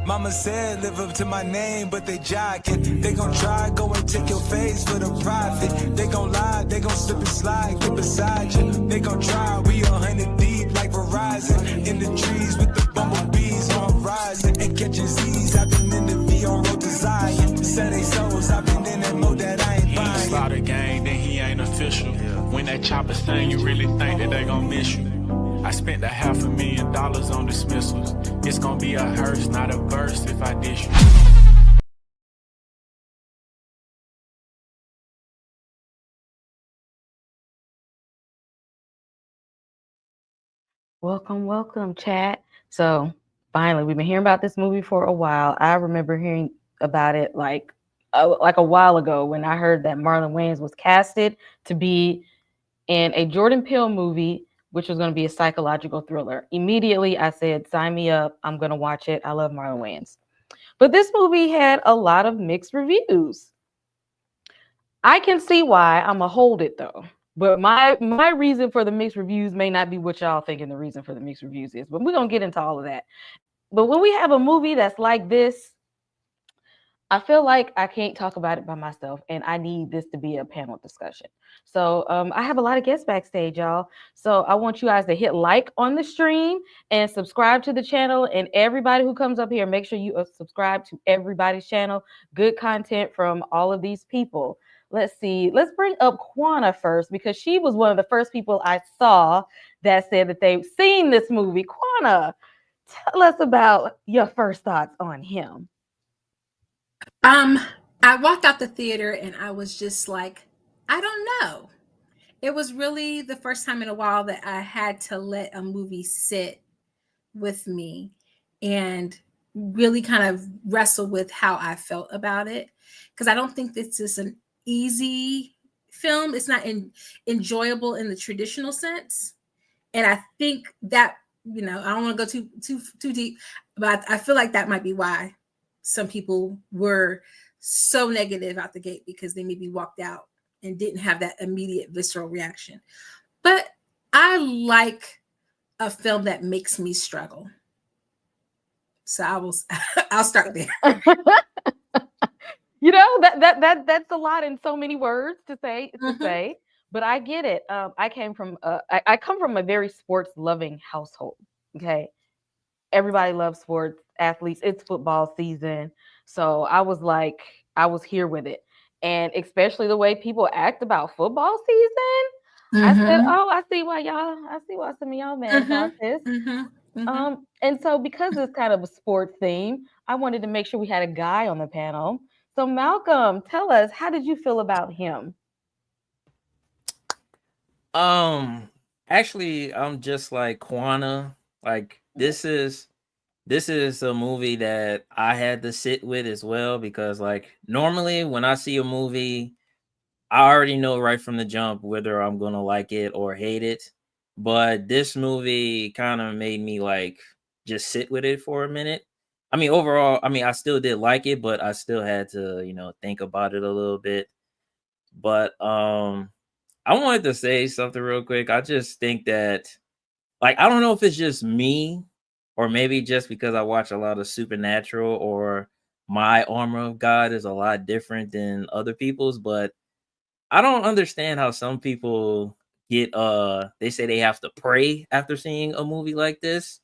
Mama said live up to my name, but they jocking. They gon' try, go and take your face for the profit. They gon' lie, they gon' slip and slide, get beside you. They gon' try, we 100 deep like Verizon. In the trees with the bumblebees on horizon. And catching Z's, I've been in the V on road design. Set they souls, I've been in that mode that I ain't He buying. ain't slaughter gang, then he ain't official. When that chopper sing, you really think that they gon' miss you. I spent $500,000 on dismissals. It's gonna be a hearse, not a verse if I dish you. Welcome, chat. So finally, we've been hearing about this movie for a while. I remember hearing about it like a while ago when I heard that Marlon Wayans was casted to be in a Jordan Peele movie, which was going to be a psychological thriller. Immediately, I said, "Sign me up! I'm going to watch it. I love Marlon Wayans." But this movie had a lot of mixed reviews. I can see why. I'm gonna hold it though. But my reason for the mixed reviews may not be what y'all thinking the reason for the mixed reviews is. But we're gonna get into all of that. But when we have a movie that's like this, I feel like I can't talk about it by myself, and I need this to be a panel discussion. So I have a lot of guests backstage, y'all. So I want you guys to hit like on the stream and subscribe to the channel. And everybody who comes up here, make sure you subscribe to everybody's channel. Good content from all of these people. Let's see. Let's bring up Quana first because she was one of the first people I saw that said that they've seen this movie. Quana, tell us about your first thoughts on him. I walked out the theater and I was just like, I don't know. It was really the first time in a while that I had to let a movie sit with me and really kind of wrestle with how I felt about it. Because I don't think this is an easy film. It's not enjoyable in the traditional sense. And I think that, I don't want to go too deep, but I feel like that might be why some people were so negative out the gate because they maybe walked out and didn't have that immediate visceral reaction. But I like a film that makes me struggle. So I'll start there. That's a lot in so many words to say, but I get it. I come from a very sports loving household. Okay. Everybody loves sports, athletes. It's football season. So I was here with it. And especially the way people act about football season. I said, oh, I see why some of y'all mad about this. And so because it's kind of a sports theme, I wanted to make sure we had a guy on the panel. So Malcolm, tell us, how did you feel about him? Actually, I'm just like Quana. Like this is a movie that I had to sit with as well because like normally when I see a movie, I already know right from the jump whether I'm gonna like it or hate it. But this movie kind of made me like just sit with it for a minute. I mean, overall, I still did like it, but I still had to, think about it a little bit. But I wanted to say something real quick. I just think that like I don't know if it's just me or maybe just because I watch a lot of Supernatural or my armor of God is a lot different than other people's, but I don't understand how some people get they say they have to pray after seeing a movie like this.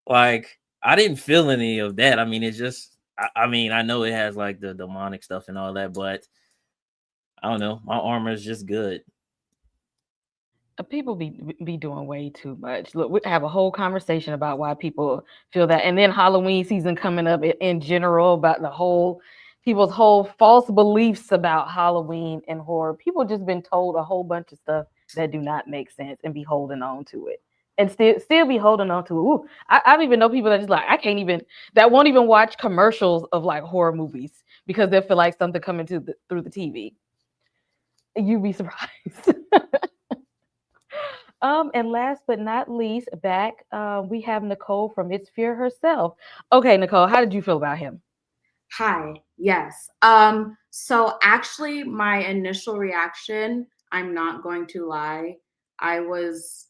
Like I didn't feel any of that. I mean, it's just I know it has like the demonic stuff and all that, but I don't know. My armor is just good. People be doing way too much. Look, we have a whole conversation about why people feel that, and then Halloween season coming up in general about people's whole false beliefs about Halloween and horror. People just been told a whole bunch of stuff that do not make sense and be holding on to it, and still be holding on to it. Ooh, I don't even know people that just like that won't even watch commercials of like horror movies because they feel like something coming through the TV. You'd be surprised. And last but not least, back we have Nicole from It's Fear herself. Okay, Nicole, how did you feel about him? Hi. Yes. So actually my initial reaction, I'm not going to lie, it was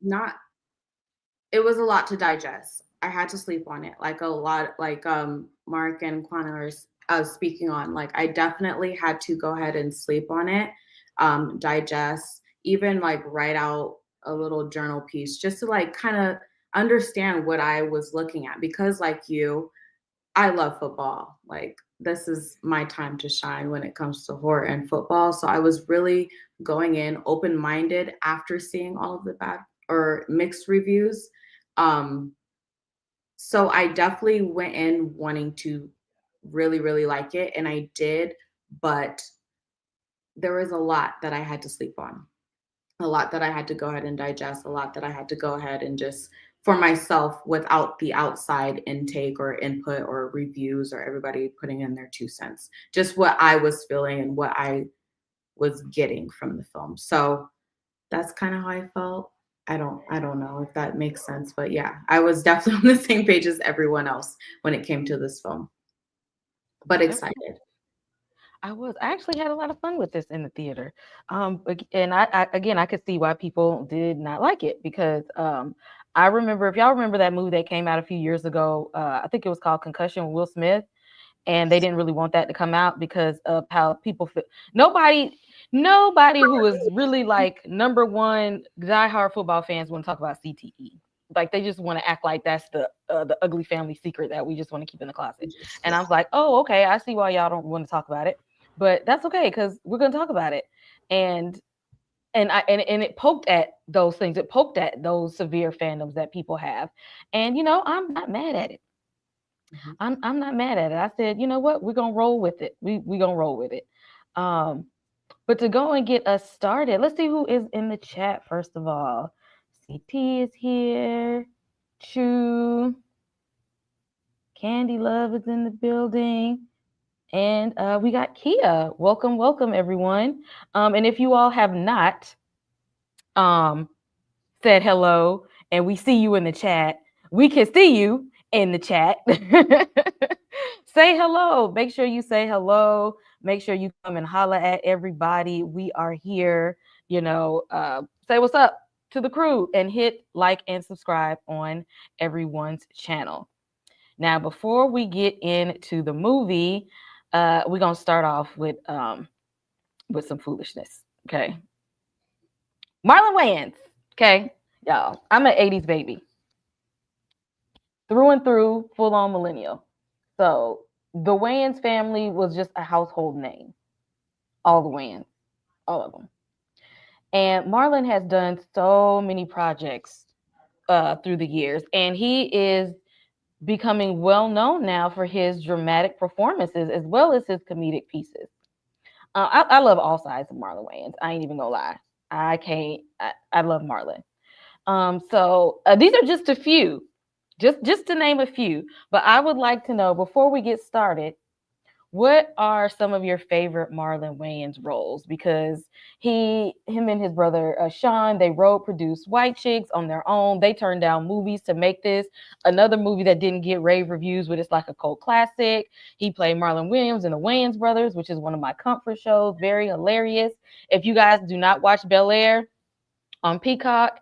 a lot to digest. I had to sleep on it. Like a lot, like Mark and Kwana are speaking on. Like I definitely had to go ahead and sleep on it, digest, even like write out a little journal piece just to like kind of understand what I was looking at. Because like you, I love football. Like this is my time to shine when it comes to horror and football. So I was really going in open-minded after seeing all of the bad or mixed reviews. Um, so I definitely went in wanting to really, really like it, and I did, but there was a lot that I had to sleep on, a lot that I had to go ahead and digest, a lot that I had to go ahead and just for myself without the outside intake or input or reviews or everybody putting in their 2 cents. Just what I was feeling and what I was getting from the film. So that's kind of how I felt. I don't know if that makes sense, but yeah, I was definitely on the same page as everyone else when it came to this film. But Okay. excited. I actually had a lot of fun with this in the theater. And again, I could see why people did not like it because I remember, if y'all remember that movie that came out a few years ago, I think it was called Concussion with Will Smith, and they didn't really want that to come out because of how people feel. Nobody who is really like number one diehard football fans want to talk about CTE. Like they just want to act like that's the ugly family secret that we just want to keep in the closet. And I was like, oh, okay, I see why y'all don't want to talk about it, but that's okay because we're gonna talk about it. And and it poked at those things. It poked at those severe fandoms that people have, and I'm not mad at it. I'm not mad at it. I said, you know what? We're gonna roll with it. We gonna roll with it. Um, but to go and get us started, let's see who is in the chat first of all. CT is here. Chu, Candy Love is in the building. And we got Kia. Welcome, welcome everyone. And if you all have not um said hello and we see you in the chat, we can see you in the chat. Say hello. Make sure you say hello. Make sure you come and holla at everybody. We are here. Say what's up to the crew and hit like and subscribe on everyone's channel. Now, before we get into the movie, we're gonna start off with some foolishness. Okay, Marlon Wayans. Okay, y'all, I'm an 80s baby through and through, full on millennial. So the Wayans family was just a household name. All the Wayans, all of them. And Marlon has done so many projects through the years, and he is becoming well known now for his dramatic performances as well as his comedic pieces. I love all sides of Marlon Wayans. I ain't even gonna lie. I can't. I love Marlon. So these are just a few, just to name a few. But I would like to know before we get started, what are some of your favorite Marlon Wayans roles? Because him and his brother Sean, they wrote, produced White Chicks on their own. They turned down movies to make this. Another movie that didn't get rave reviews, but it's like a cult classic. He played Marlon Williams in The Wayans Brothers, which is one of my comfort shows. Very hilarious. If you guys do not watch Bel-Air on Peacock,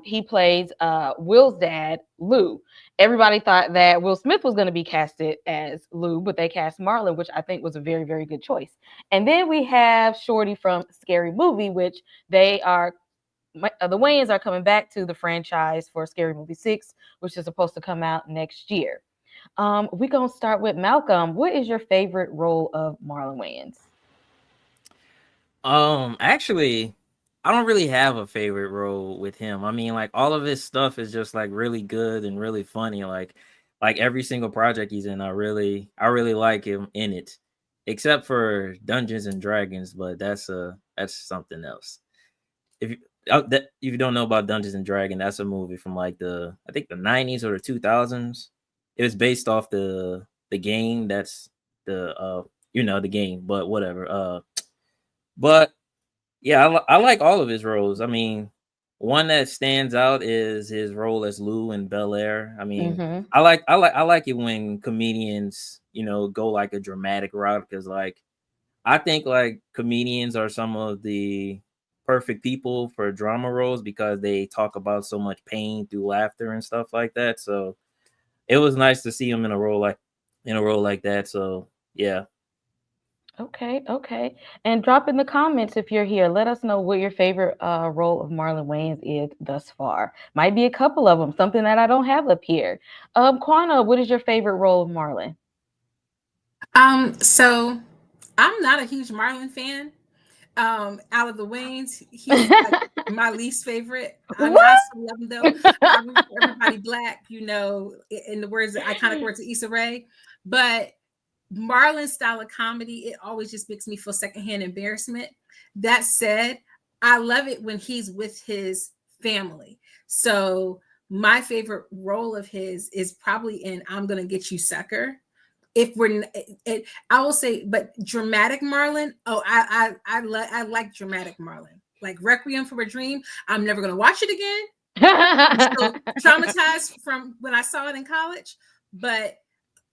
he plays Will's dad, Lou. Everybody thought that Will Smith was going to be casted as Lou, but they cast Marlon, which I think was a very, very good choice. And then we have Shorty from Scary Movie, which the Wayans are coming back to the franchise for Scary Movie 6, which is supposed to come out next year. We're going to start with Malcolm. What is your favorite role of Marlon Wayans? Actually, I don't really have a favorite role with him. I mean, like all of his stuff is just like really good and really funny. Like every single project he's in, I really like him in it, except for Dungeons and Dragons. But that's something else. If you if you don't know about Dungeons and Dragons, that's a movie from like I think the 90s or the 2000s. It was based off the game. That's the game, but whatever. But yeah, I like all of his roles. I mean, one that stands out is his role as Lou in Bel-Air. I mean, I like it when comedians, go like a dramatic route because like I think like comedians are some of the perfect people for drama roles because they talk about so much pain through laughter and stuff like that. So it was nice to see him in a role like that. So yeah. Okay. And drop in the comments if you're here. Let us know what your favorite role of Marlon Wayans is thus far. Might be a couple of them, something that I don't have up here. Quana, what is your favorite role of Marlon? So I'm not a huge Marlon fan. Out of the Waynes, he's like my least favorite. I mean, What? I still love him though. I root for everybody black, in the words, the iconic words of Issa Rae. But Marlon's style of comedy, it always just makes me feel secondhand embarrassment. That said, I love it when he's with his family. So my favorite role of his is probably in I'm Gonna Get You Sucker. If we're I will say, but dramatic Marlon, oh, I like dramatic Marlon. Like Requiem for a Dream, I'm never gonna watch it again. I'm still traumatized from when I saw it in college, but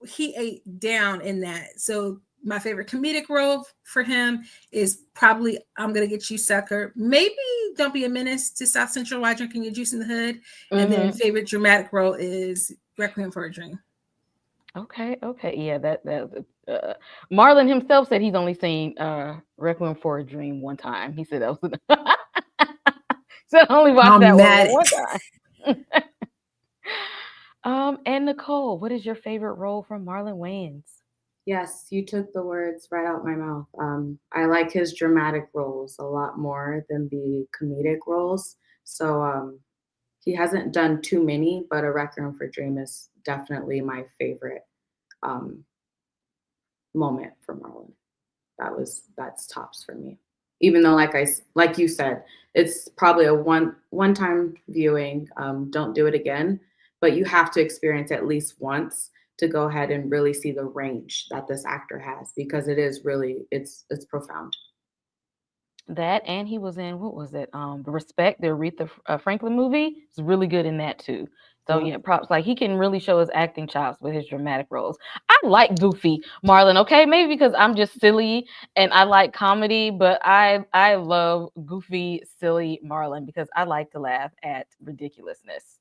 he ate down in that. So my favorite comedic role for him is probably I'm Gonna Get You Sucker. Maybe Don't Be a Menace to South Central while drinking your juice in the hood. And then favorite dramatic role is Requiem for a Dream. Okay. Yeah, that Marlon himself said he's only seen Requiem for a Dream one time. He said that was so I only watched that one time. And Nicole, what is your favorite role from Marlon Wayans? Yes, you took the words right out my mouth. I like his dramatic roles a lot more than the comedic roles. So he hasn't done too many, but A Requiem for a Dream is definitely my favorite moment for Marlon. That's tops for me. Even though, like you said, it's probably a one-time viewing. Don't do it again, but you have to experience at least once to go ahead and really see the range that this actor has, because it is really it's profound. That, and he was in, what was it? Respect, the Aretha Franklin movie. He's really good in that too. So yeah, props. Like, he can really show his acting chops with his dramatic roles. I like goofy Marlon, okay? Maybe because I'm just silly and I like comedy, but I love goofy, silly Marlon because I like to laugh at ridiculousness.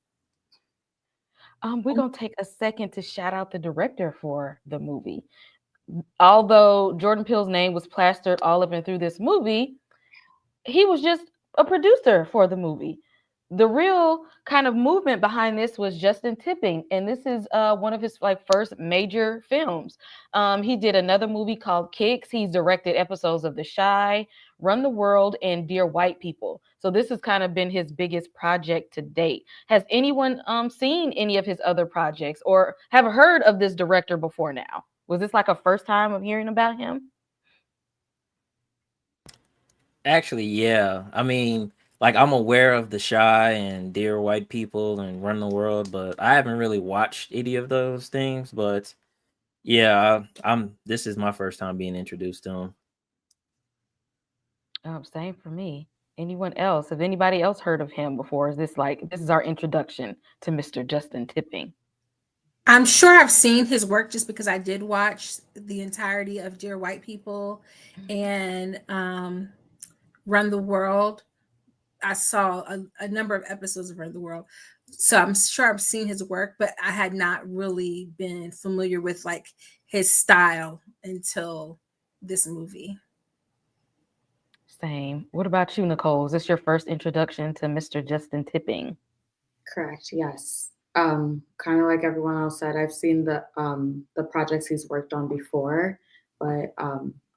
We're gonna take a second to shout out the director for the movie. Although Jordan Peele's name was plastered all up and through this movie, he was just a producer for the movie. The real kind of movement behind this was Justin Tipping, and this is one of his first major films. He did another movie called Kicks. He's directed episodes of The Chi, Run the World, and Dear White People. So this has kind of been his biggest project to date. Has anyone seen any of his other projects or have heard of this director before now? Was this like a first time of hearing about him? Actually, yeah. I mean, like, I'm aware of The Shy and Dear White People and Run the World, but I haven't really watched any of those things. But yeah, I'm. This is my first time being introduced to him. Same for me. Anyone else? Have anybody else heard of him before? Is this this is our introduction to Mr. Justin Tipping? I'm sure I've seen his work just because I did watch the entirety of Dear White People and Run the World. I saw a number of episodes of Run the World. So I'm sure I've seen his work, but I had not really been familiar with his style until this movie. Same. What about you, Nicole? Is this your first introduction to Mr. Justin Tipping? Correct. Yes. Kind of like everyone else said, I've seen the projects he's worked on before, but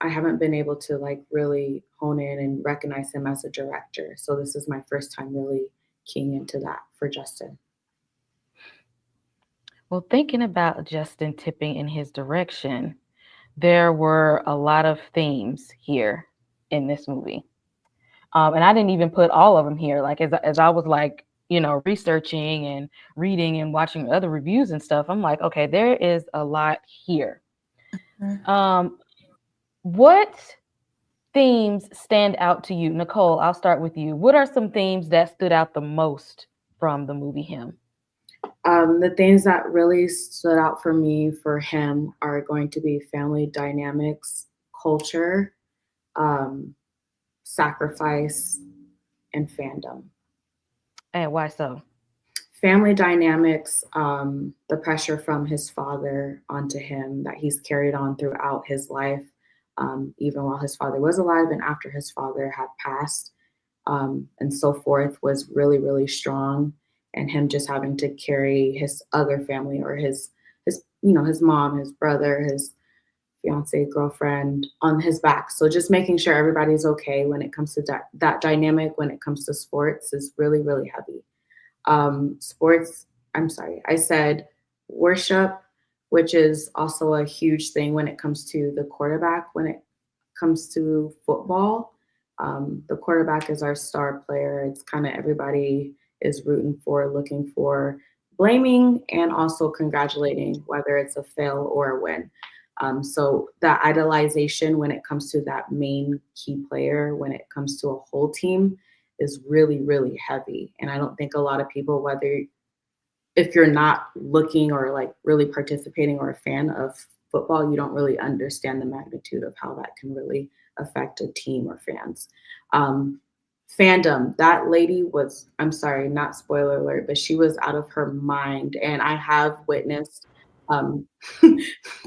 I haven't been able to really hone in and recognize him as a director. So this is my first time really keying into that for Justin. Well, thinking about Justin Tipping in his direction, there were a lot of themes here in this movie. And I didn't even put all of them here. As I was researching and reading and watching other reviews and stuff, I'm like, okay, there is a lot here. What themes stand out to you? Nicole, I'll start with you. What are some themes that stood out the most from the movie Him? The things that really stood out for me for him are going to be family dynamics, culture, sacrifice, and fandom. And why so? family dynamics, the pressure from his father onto him that he's carried on throughout his life, even while his father was alive and after his father had passed, and so forth, was really, really strong. And him just having to carry his other family, or his his mom, his brother, his fiance, girlfriend on his back. So just making sure everybody's okay when it comes to that dynamic, when it comes to sports, is really, really heavy. Sports, I'm sorry, I said worship, which is also a huge thing when it comes to the quarterback. When it comes to football, the quarterback is our star player. It's kind of everybody is rooting for, looking for, blaming, and also congratulating, whether it's a fail or a win. So that idolization when it comes to that main key player, when it comes to a whole team, is really, really heavy. And I don't think a lot of people, whether if you're not looking or like really participating or a fan of football, you don't really understand the magnitude of how that can really affect a team or fans. Um, Fandom, that lady was, I'm sorry, not spoiler alert, but she was out of her mind. And I have witnessed um,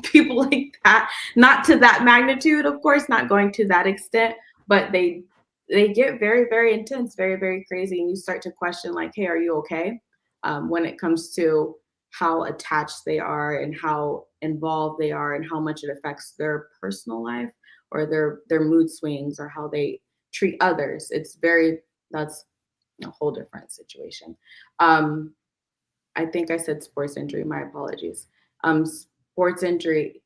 people like that, not to that magnitude, of course, not going to that extent, but they get very, very intense, very, very crazy. And you start to question, like, hey, are you okay? When it comes to how attached they are and how involved they are and how much it affects their personal life or their mood swings or how they treat others. That's a whole different situation. Um, I think I said sports injury. My apologies. Sports injury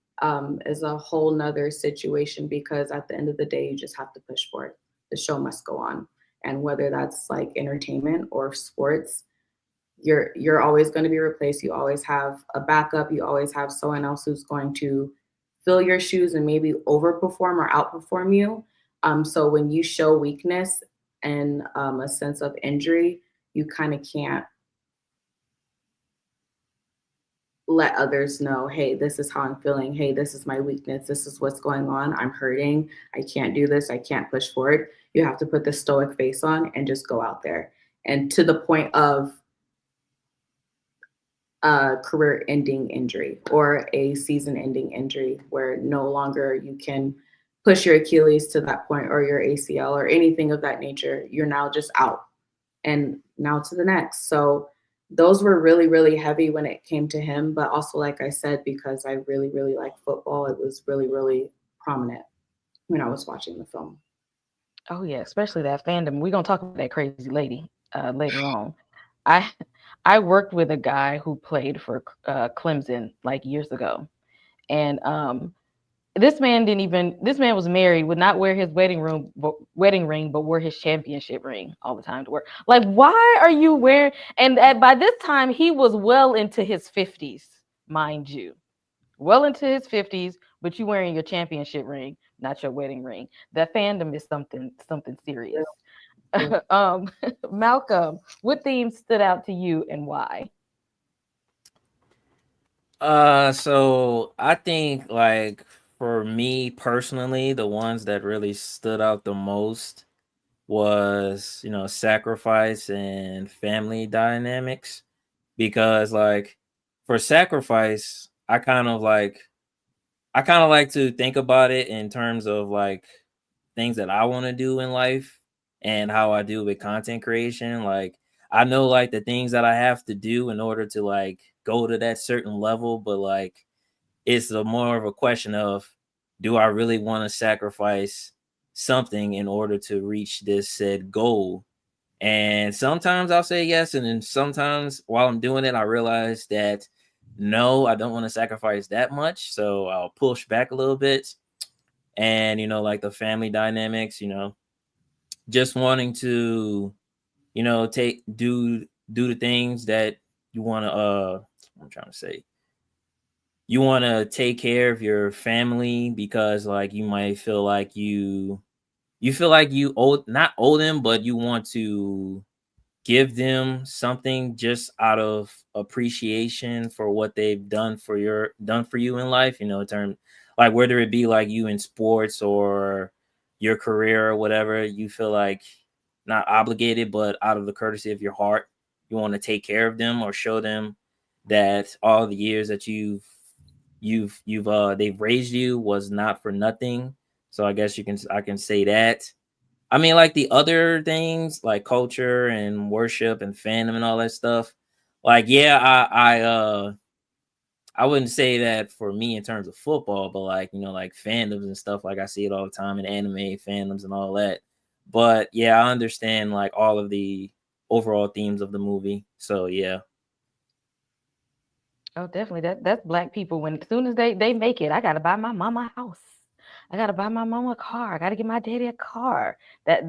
is a whole nother situation because at the end of the day, you just have to push forward. The show must go on, and whether that's like entertainment or sports, you're always going to be replaced. You always have a backup. You always have someone else who's going to fill your shoes and maybe overperform or outperform you. So when you show weakness and a sense of injury, you kind of can't let others know, hey, this is how I'm feeling. Hey, this is my weakness. This is what's going on. I'm hurting. I can't do this. I can't push forward. You have to put the stoic face on and just go out there. And to the point of a career ending injury or a season ending injury where no longer you can push your Achilles to that point or your ACL or anything of that nature. You're now just out and now to the next. So those were really, really heavy when it came to him. But also, like I said, because I really, really like football, it was really, really prominent when I was watching the film. Oh yeah, especially that fandom. We're gonna talk about that crazy lady later on. I I worked with a guy who played for Clemson like years ago, and this man didn't even. This man was married, would not wear his wedding ring, but wore his championship ring all the time to work. Like, why are you wearing? And by this time, he was well into his 50s, mind you, well into his 50s. But you wearing your championship ring, not your wedding ring. That fandom is something serious. Yeah. um, Malcolm, what themes stood out to you and why? So I think like for me personally, the ones that really stood out the most was, sacrifice and family dynamics. Because like for sacrifice, I kind of like to think about it in terms of like things that I want to do in life and how I do with content creation. Like I know like the things that I have to do in order to like go to that certain level, but like it's more of a question of, do I really want to sacrifice something in order to reach this said goal? And sometimes I'll say yes, and then sometimes while I'm doing it, I realize that no, I don't want to sacrifice that much, so I'll push back a little bit. And like the family dynamics, just wanting to, take do the things that you want to. I'm trying to say, you want to take care of your family because like you might feel like you feel like you not owe them, but you want to give them something just out of appreciation for what they've done for you in life, term like whether it be like you in sports or your career or whatever, you feel like not obligated but out of the courtesy of your heart, to take care of them or show them that all the years that they've raised you was not for nothing. So I guess I can say that. I mean, like the other things like culture and worship and fandom and all that stuff. Like, yeah, I wouldn't say that for me in terms of football, but like, like fandoms and stuff, like I see it all the time in anime fandoms and all that. But yeah, I understand like all of the overall themes of the movie. So yeah. Oh, definitely. That's black people. When as soon as they make it, I gotta buy my mama a house. I gotta buy my mama a car. I gotta get my daddy a car. That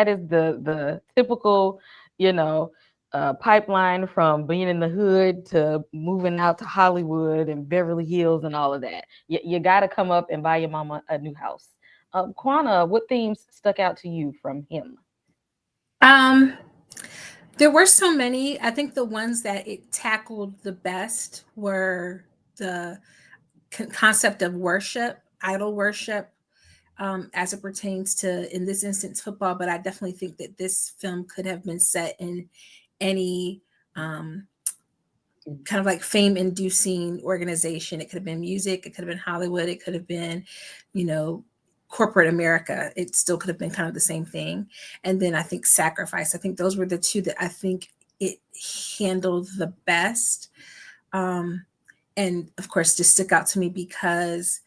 is the typical, you know, pipeline from being in the hood to moving out to Hollywood and Beverly Hills and all of that. You gotta come up and buy your mama a new house. Quana, what themes stuck out to you from him? Um, there were so many. I think the ones that it tackled the best were the concept of worship, idol worship, as it pertains to, in this instance, football. But I definitely think that this film could have been set in any kind of like fame inducing organization. It could have been music, it could have been Hollywood, it could have been, corporate America. It still could have been kind of the same thing. And then I think sacrifice. I think those were the two that I think it handled the best. And of course, just stick out to me because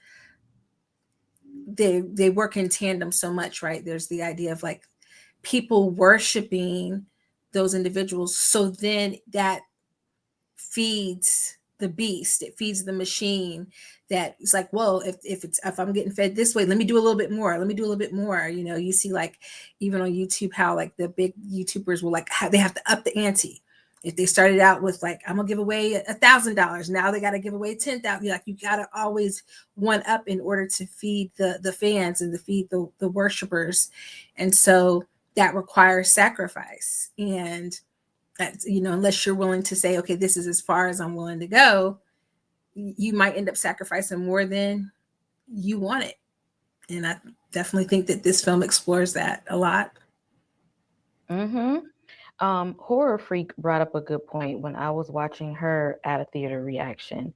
they work in tandem so much, right? There's the idea of like people worshiping those individuals. So then that feeds the beast, it feeds the machine. That it's like, well, if I'm getting fed this way, let me do a little bit more, you see like even on YouTube how like the big YouTubers will like they have to up the ante. If they started out with like, I'm gonna give away $1,000, now they got to give away 10,000. Like you got to always one up in order to feed the fans and to feed the worshipers. And so that requires sacrifice. And that's, unless you're willing to say, okay, this is as far as I'm willing to go, you might end up sacrificing more than you wanted. And I definitely think that this film explores that a lot. Mm-hmm. Horror Freak brought up a good point when I was watching her at a theater reaction,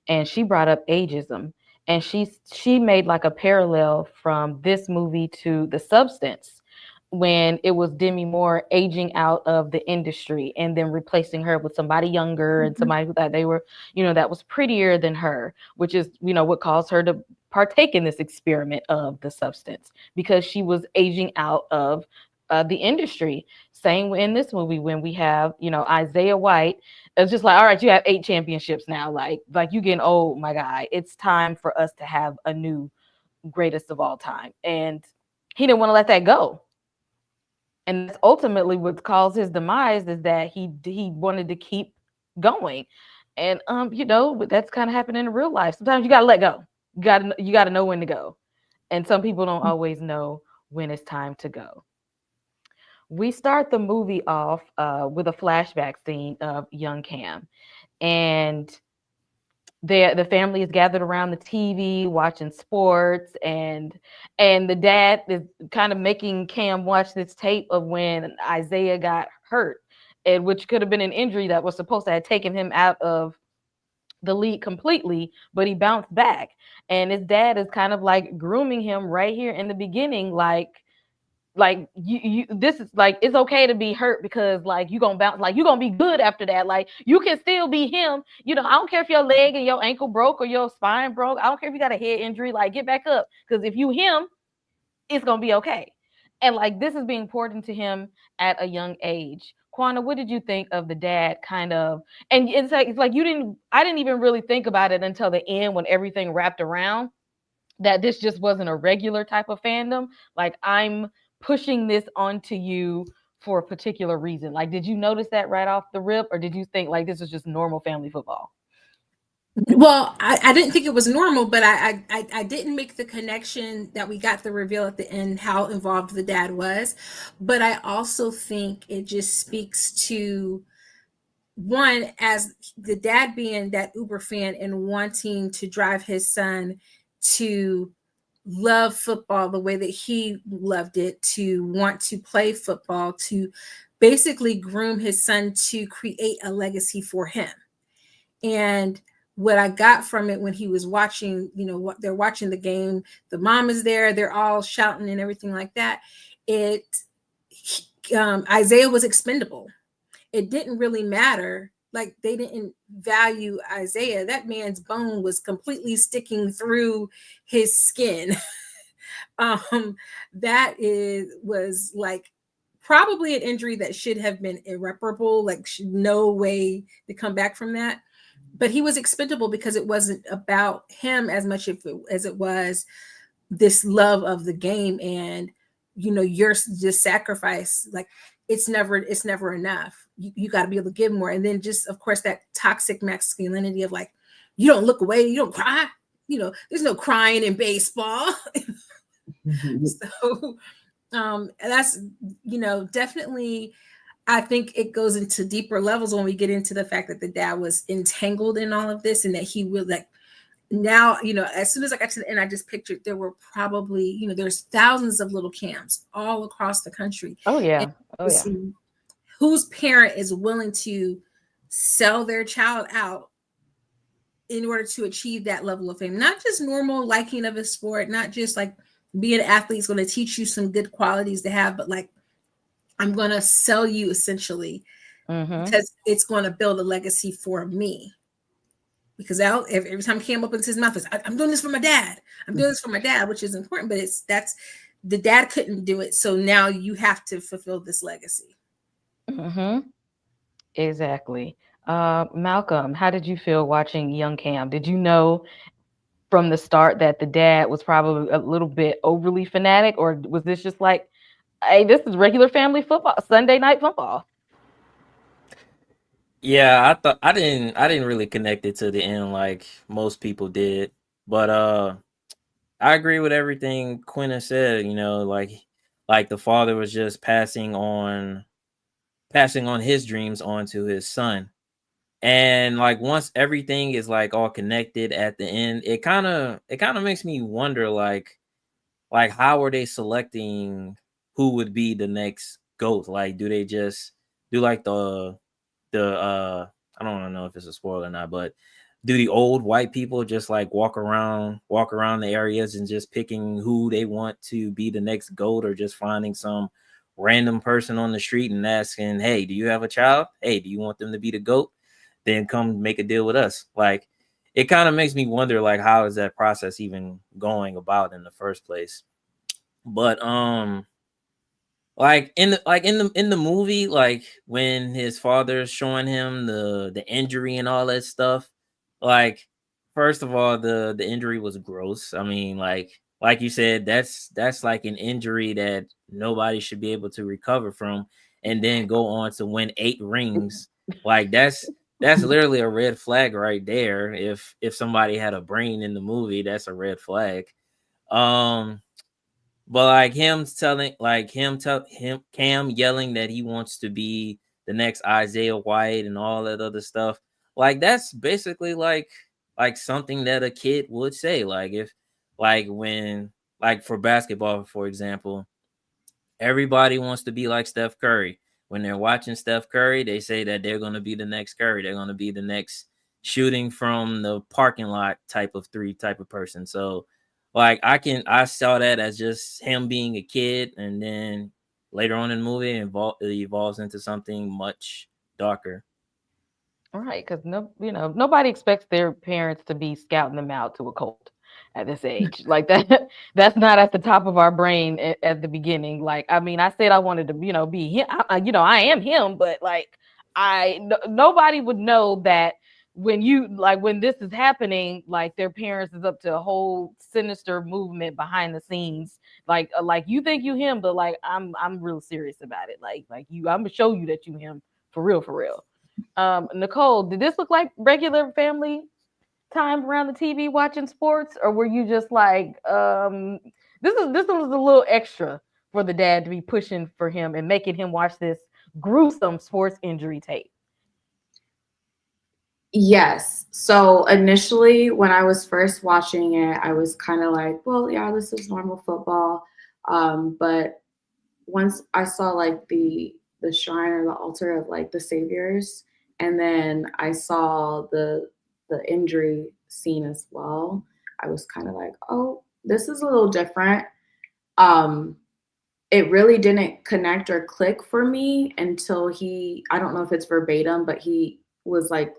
and she brought up ageism, and she made like a parallel from this movie to The Substance, when it was Demi Moore aging out of the industry and then replacing her with somebody younger and somebody that they were, that was prettier than her, which is, what caused her to partake in this experiment of The Substance, because she was aging out of the industry. Same in this movie when we have, Isaiah White. It's just like, all right, you have 8 championships now. Like you getting old, my guy. It's time for us to have a new greatest of all time. And he didn't want to let that go. And that's ultimately what caused his demise, is that he wanted to keep going. And that's kind of happening in real life. Sometimes you gotta let go. You gotta know when to go. And some people don't always know when it's time to go. We start the movie off with a flashback scene of young Cam, and the family is gathered around the TV watching sports, and the dad is kind of making Cam watch this tape of when Isaiah got hurt, and which could have been an injury that was supposed to have taken him out of the league completely, but he bounced back. And his dad is kind of like grooming him right here in the beginning, like you this is like, it's okay to be hurt because like you gonna bounce, like you gonna be good after that, like you can still be him. I don't care if your leg and your ankle broke or your spine broke. I don't care if you got a head injury, like get back up, because if you him, it's gonna be okay. And like this is being poured into him at a young age. Quana, what did you think of the dad kind of, and it's like I didn't even really think about it until the end when everything wrapped around, that this just wasn't a regular type of fandom. Like, I'm pushing this onto you for a particular reason. Like, did you notice that right off the rip, or did you think like this was just normal family football? Well, I didn't think it was normal, but I didn't make the connection that we got the reveal at the end, how involved the dad was. But I also think it just speaks to, one, as the dad being that Uber fan and wanting to drive his son to love football the way that he loved it, to want to play football, to basically groom his son to create a legacy for him. And what I got from it when he was watching, what they're watching the game, the mom is there, they're all shouting and everything like that. Isaiah was expendable. It didn't really matter. Like, they didn't value Isaiah. That man's bone was completely sticking through his skin. Was like probably an injury that should have been irreparable, like no way to come back from that. But he was expendable because it wasn't about him as much as it was this love of the game. And your just sacrifice, like it's never enough. You got to be able to give more. And then just, of course, that toxic masculinity of like, you don't look away, you don't cry, there's no crying in baseball. So that's definitely, I think it goes into deeper levels when we get into the fact that the dad was entangled in all of this, and that he will, like, now, as soon as I got to the end, I just pictured there were probably, there's thousands of little camps all across the country. Oh yeah. Whose parent is willing to sell their child out in order to achieve that level of fame? Not just normal liking of a sport, not just like being an athlete is going to teach you some good qualities to have, but like, I'm going to sell you essentially because it's going to build a legacy for me. Because every time Cam opens his mouth, I'm doing this for my dad. I'm doing this for my dad, which is important, but that's the dad couldn't do it. So now you have to fulfill this legacy. Exactly. Malcolm, how did you feel watching young Cam? Did you know from the start that the dad was probably a little bit overly fanatic, or was this just like, hey, this is regular family football, Sunday night football? Yeah, I didn't really connect it to the end like most people did. But I agree with everything Quinn said, like the father was just passing on his dreams onto his son. And like once everything is like all connected at the end, it kind of makes me wonder like how are they selecting who would be the next GOAT? Like do they just do like the I don't know if it's a spoiler or not, but do the old white people just like walk around the areas and just picking who they want to be the next GOAT, or just finding some random person on the street and asking, hey, do you have a child? Hey, do you want them to be the GOAT? Then come make a deal with us. Like it kind of makes me wonder like how is that process even going about in the first place? But like in the movie, like when his father's showing him the injury and all that stuff, like first of all, the injury was gross. I mean, like you said, that's like an injury that nobody should be able to recover from, and then go on to win 8 rings. Like that's literally a red flag right there. If somebody had a brain in the movie, that's a red flag. But like Cam yelling that he wants to be the next Isaiah White and all that other stuff, like that's basically like something that a kid would say. Like if when for basketball, for example, everybody wants to be like Steph Curry. When they're watching Steph Curry, they say that they're going to be the next Curry. They're going to be the next shooting from the parking lot type of person. So like I saw that as just him being a kid, and then later on in the movie it evolves into something much darker. All right, because nobody expects their parents to be scouting them out to a cult at this age. Like that, that's not at the top of our brain at the beginning. Like, I mean, I said I wanted to, be him. I am him, but like, nobody would know that when this is happening, like their parents is up to a whole sinister movement behind the scenes. Like you think you him, but like I'm real serious about it. Like I'm gonna show you that you him for real, for real. Nicole, did this look like regular family time around the TV watching sports, or were you just like, this was a little extra for the dad to be pushing for him and making him watch this gruesome sports injury tape? Yes. So initially, when I was first watching it, I was kind of like, well, yeah, this is normal football. But once I saw like the the shrine or the altar of like the saviors, and then I saw the injury scene as well. I was kind of like, oh, this is a little different. Um, it really didn't connect or click for me until I don't know if it's verbatim, but he was like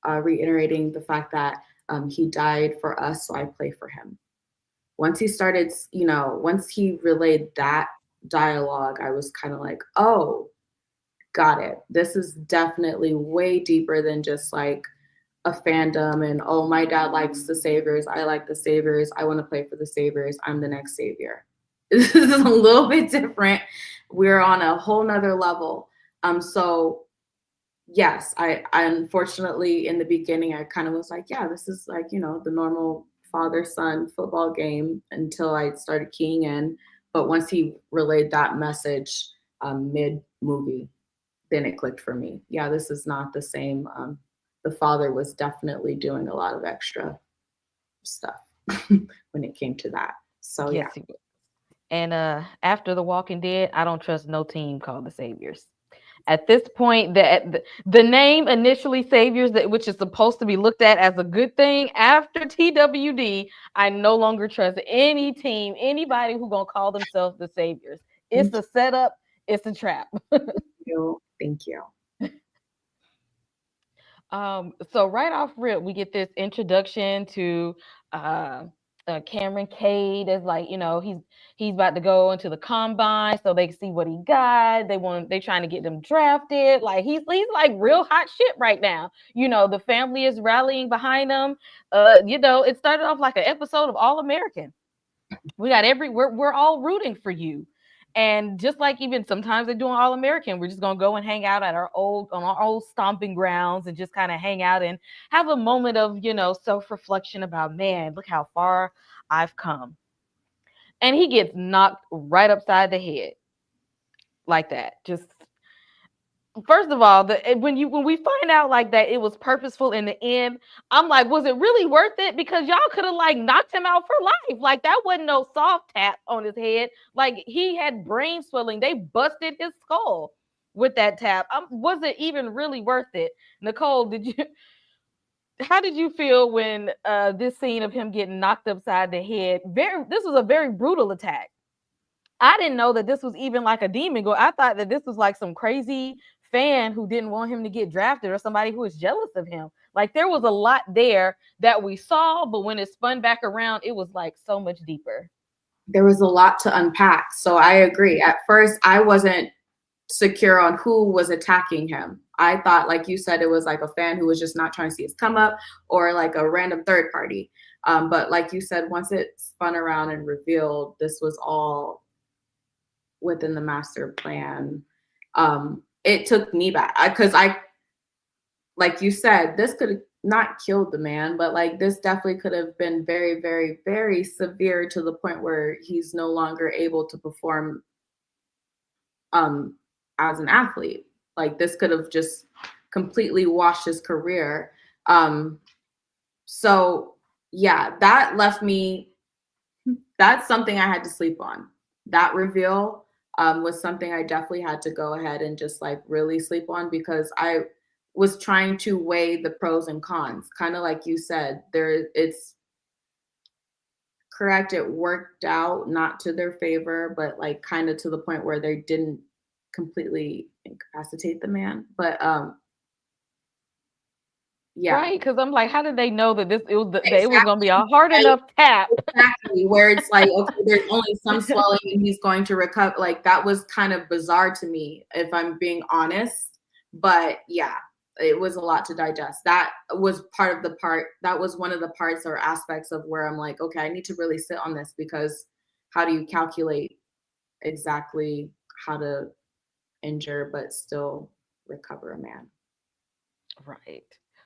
reiterating the fact that he died for us, so I play for him. Once he started, once he relayed that dialogue, I was kind of like, oh, got it. This is definitely way deeper than just like a fandom and, oh, my dad likes the Saviors. I like the Saviors. I want to play for the Saviors. I'm the next Savior. This is a little bit different. We're on a whole nother level. So yes, I unfortunately in the beginning, I kind of was like, yeah, this is like, the normal father-son football game until I started keying in. But once he relayed that message mid-movie, then it clicked for me. Yeah, this is not the same. The father was definitely doing a lot of extra stuff when it came to that. So Yes, yeah. And after The Walking Dead, I don't trust no team called the Saviors. At this point, the name initially Saviors, which is supposed to be looked at as a good thing, after TWD, I no longer trust any team, anybody who gonna call themselves the Saviors. It's a setup. It's a trap. Thank you. So right off rip, we get this introduction to Cameron Cade as like, he's about to go into the combine so they can see what he got. They trying to get him drafted. Like he's like real hot shit right now. The family is rallying behind him. It started off like an episode of All American. We got we're all rooting for you. And just like even sometimes they're doing All American, we're just gonna go and hang out at our old stomping grounds and just kind of hang out and have a moment of self-reflection about, man, look how far I've come. And he gets knocked right upside the head like that. Just first of all, when we find out like that it was purposeful in the end, I'm like, was it really worth it? Because y'all could have like knocked him out for life. Like that wasn't no soft tap on his head. Like he had brain swelling. They busted his skull with that tap. Was it even really worth it? Nicole, how did you feel when this scene of him getting knocked upside the head? This was a very brutal attack. I didn't know that this was even like a demon go. I thought that this was like some crazy fan who didn't want him to get drafted or somebody who was jealous of him. Like there was a lot there that we saw, but when it spun back around, it was like so much deeper. There was a lot to unpack. So I agree. At first, I wasn't secure on who was attacking him. I thought, like you said, it was like a fan who was just not trying to see his come up or like a random third party. But like you said, once it spun around and revealed this was all within the master plan, it took me back because like you said, this could have not killed the man, but like this definitely could have been very, very, very severe to the point where he's no longer able to perform as an athlete. Like this could have just completely washed his career. So yeah, that left me, that's something I had to sleep on. That reveal was something I definitely had to go ahead and just like really sleep on because I was trying to weigh the pros and cons. Kind of like you said, it's correct. It worked out not to their favor, but like kind of to the point where they didn't completely incapacitate the man. But yeah, right. Because I'm like, how did they know that it was going to be a hard enough tap? Exactly, where it's like, okay, there's only some swelling and he's going to recover. Like that was kind of bizarre to me, if I'm being honest. But yeah, it was a lot to digest. That was that was one of the parts or aspects of where I'm like, okay, I need to really sit on this because how do you calculate exactly how to injure but still recover a man? Right.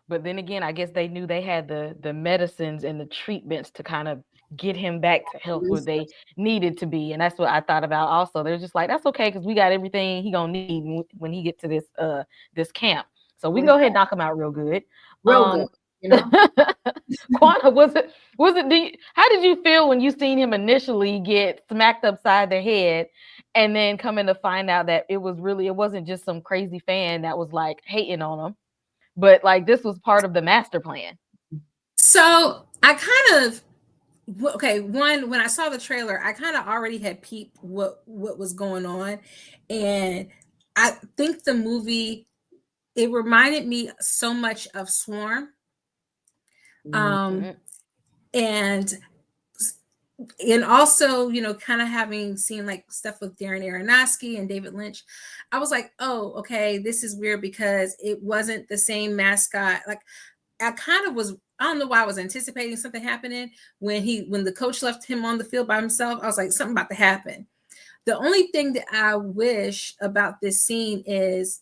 But then again, I guess they knew they had the medicines and the treatments to kind of get him back to health where they needed to be. And that's what I thought about also. They're just like, that's okay, because we got everything he gonna need when he get to this camp. So we can go ahead and knock him out real good. Good, you know? Quanta, how did you feel when you seen him initially get smacked upside the head And then coming to find out that it wasn't just some crazy fan that was like hating on him, but like this was part of the master plan. So I kind of okay, one, when I saw the trailer, I kind of already had peeped what was going on, and I think the movie, it reminded me so much of Swarm. Mm-hmm. And also, kind of having seen like stuff with Darren Aronofsky and David Lynch, I was like, oh, okay, this is weird because it wasn't the same mascot. Like, I kind of was, I don't know why I was anticipating something happening when the coach left him on the field by himself. I was like, something about to happen. The only thing that I wish about this scene is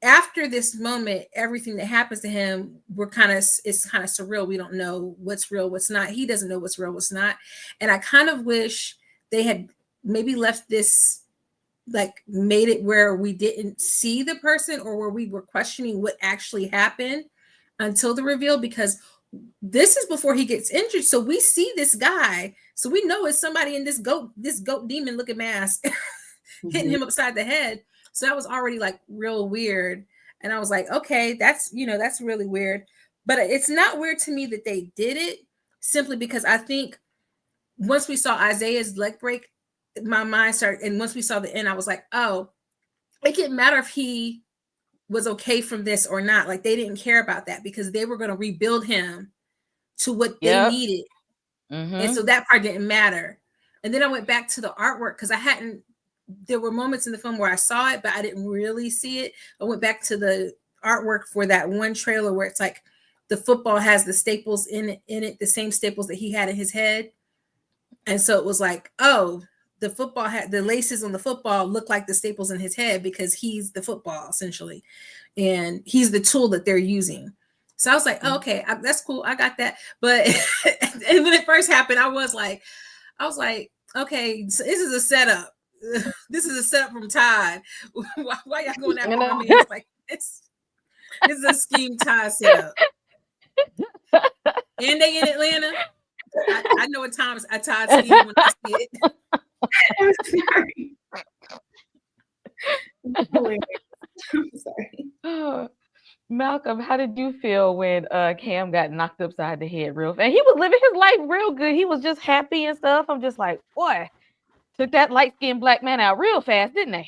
after this moment, everything that happens to him, it's kind of surreal. We don't know what's real, what's not. He doesn't know what's real, what's not. And I kind of wish they had maybe left this, like made it where we didn't see the person or where we were questioning what actually happened until the reveal, because this is before he gets injured. So we see this guy. So we know it's somebody in this goat demon looking mask hitting him upside the head. So that was already like real weird. And I was like, okay, that's really weird. But it's not weird to me that they did it, simply because I think once we saw Isaiah's leg break, my mind started, and once we saw the end, I was like, oh, it didn't matter if he was okay from this or not. Like, they didn't care about that because they were going to rebuild him to what they needed. Mm-hmm. And so that part didn't matter. And then I went back to the artwork because there were moments in the film where I saw it, but I didn't really see it. I went back to the artwork for that one trailer where it's like the football has the staples in it, the same staples that he had in his head. And so it was like, oh, the football had the laces on the football look like the staples in his head because he's the football essentially. And he's the tool that they're using. So I was like, oh, okay, that's cool. I got that. But and when it first happened, I was like, okay, so this is a setup. This is a setup from Todd. Why y'all going after my man like this? This is a scheme Todd setup. And they in Atlanta. I know what Todd scheme when I see it. I'm sorry. I'm sorry. Malcolm, how did you feel when Cam got knocked upside the head real fast? He was living his life real good. He was just happy and stuff. I'm just like, boy, took that light-skinned black man out real fast, didn't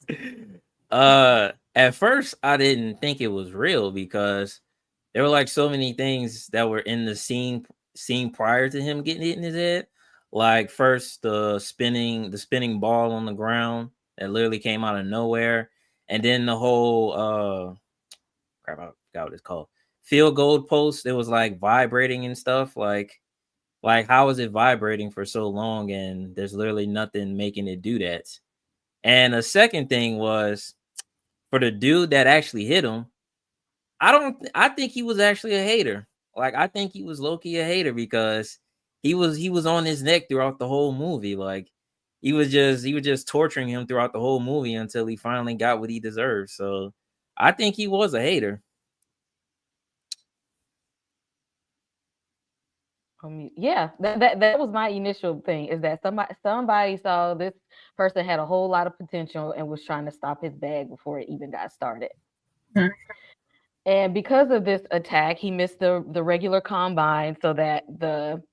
they? At first I didn't think it was real because there were like so many things that were in the scene prior to him getting hit in his head. Like first the spinning ball on the ground that literally came out of nowhere. And then the whole crap, I forgot what it's called. Field goal post. It was like vibrating and stuff. Like how is it vibrating for so long and there's literally nothing making it do that? And the second thing was for the dude that actually hit him. I think he was actually a hater. Like I think he was low-key a hater because he was on his neck throughout the whole movie. Like he was just torturing him throughout the whole movie until he finally got what he deserved. So I think he was a hater. Yeah, that was my initial thing, is that somebody saw this person had a whole lot of potential and was trying to stop his bag before it even got started. Mm-hmm. And because of this attack, he missed the regular combine, so that the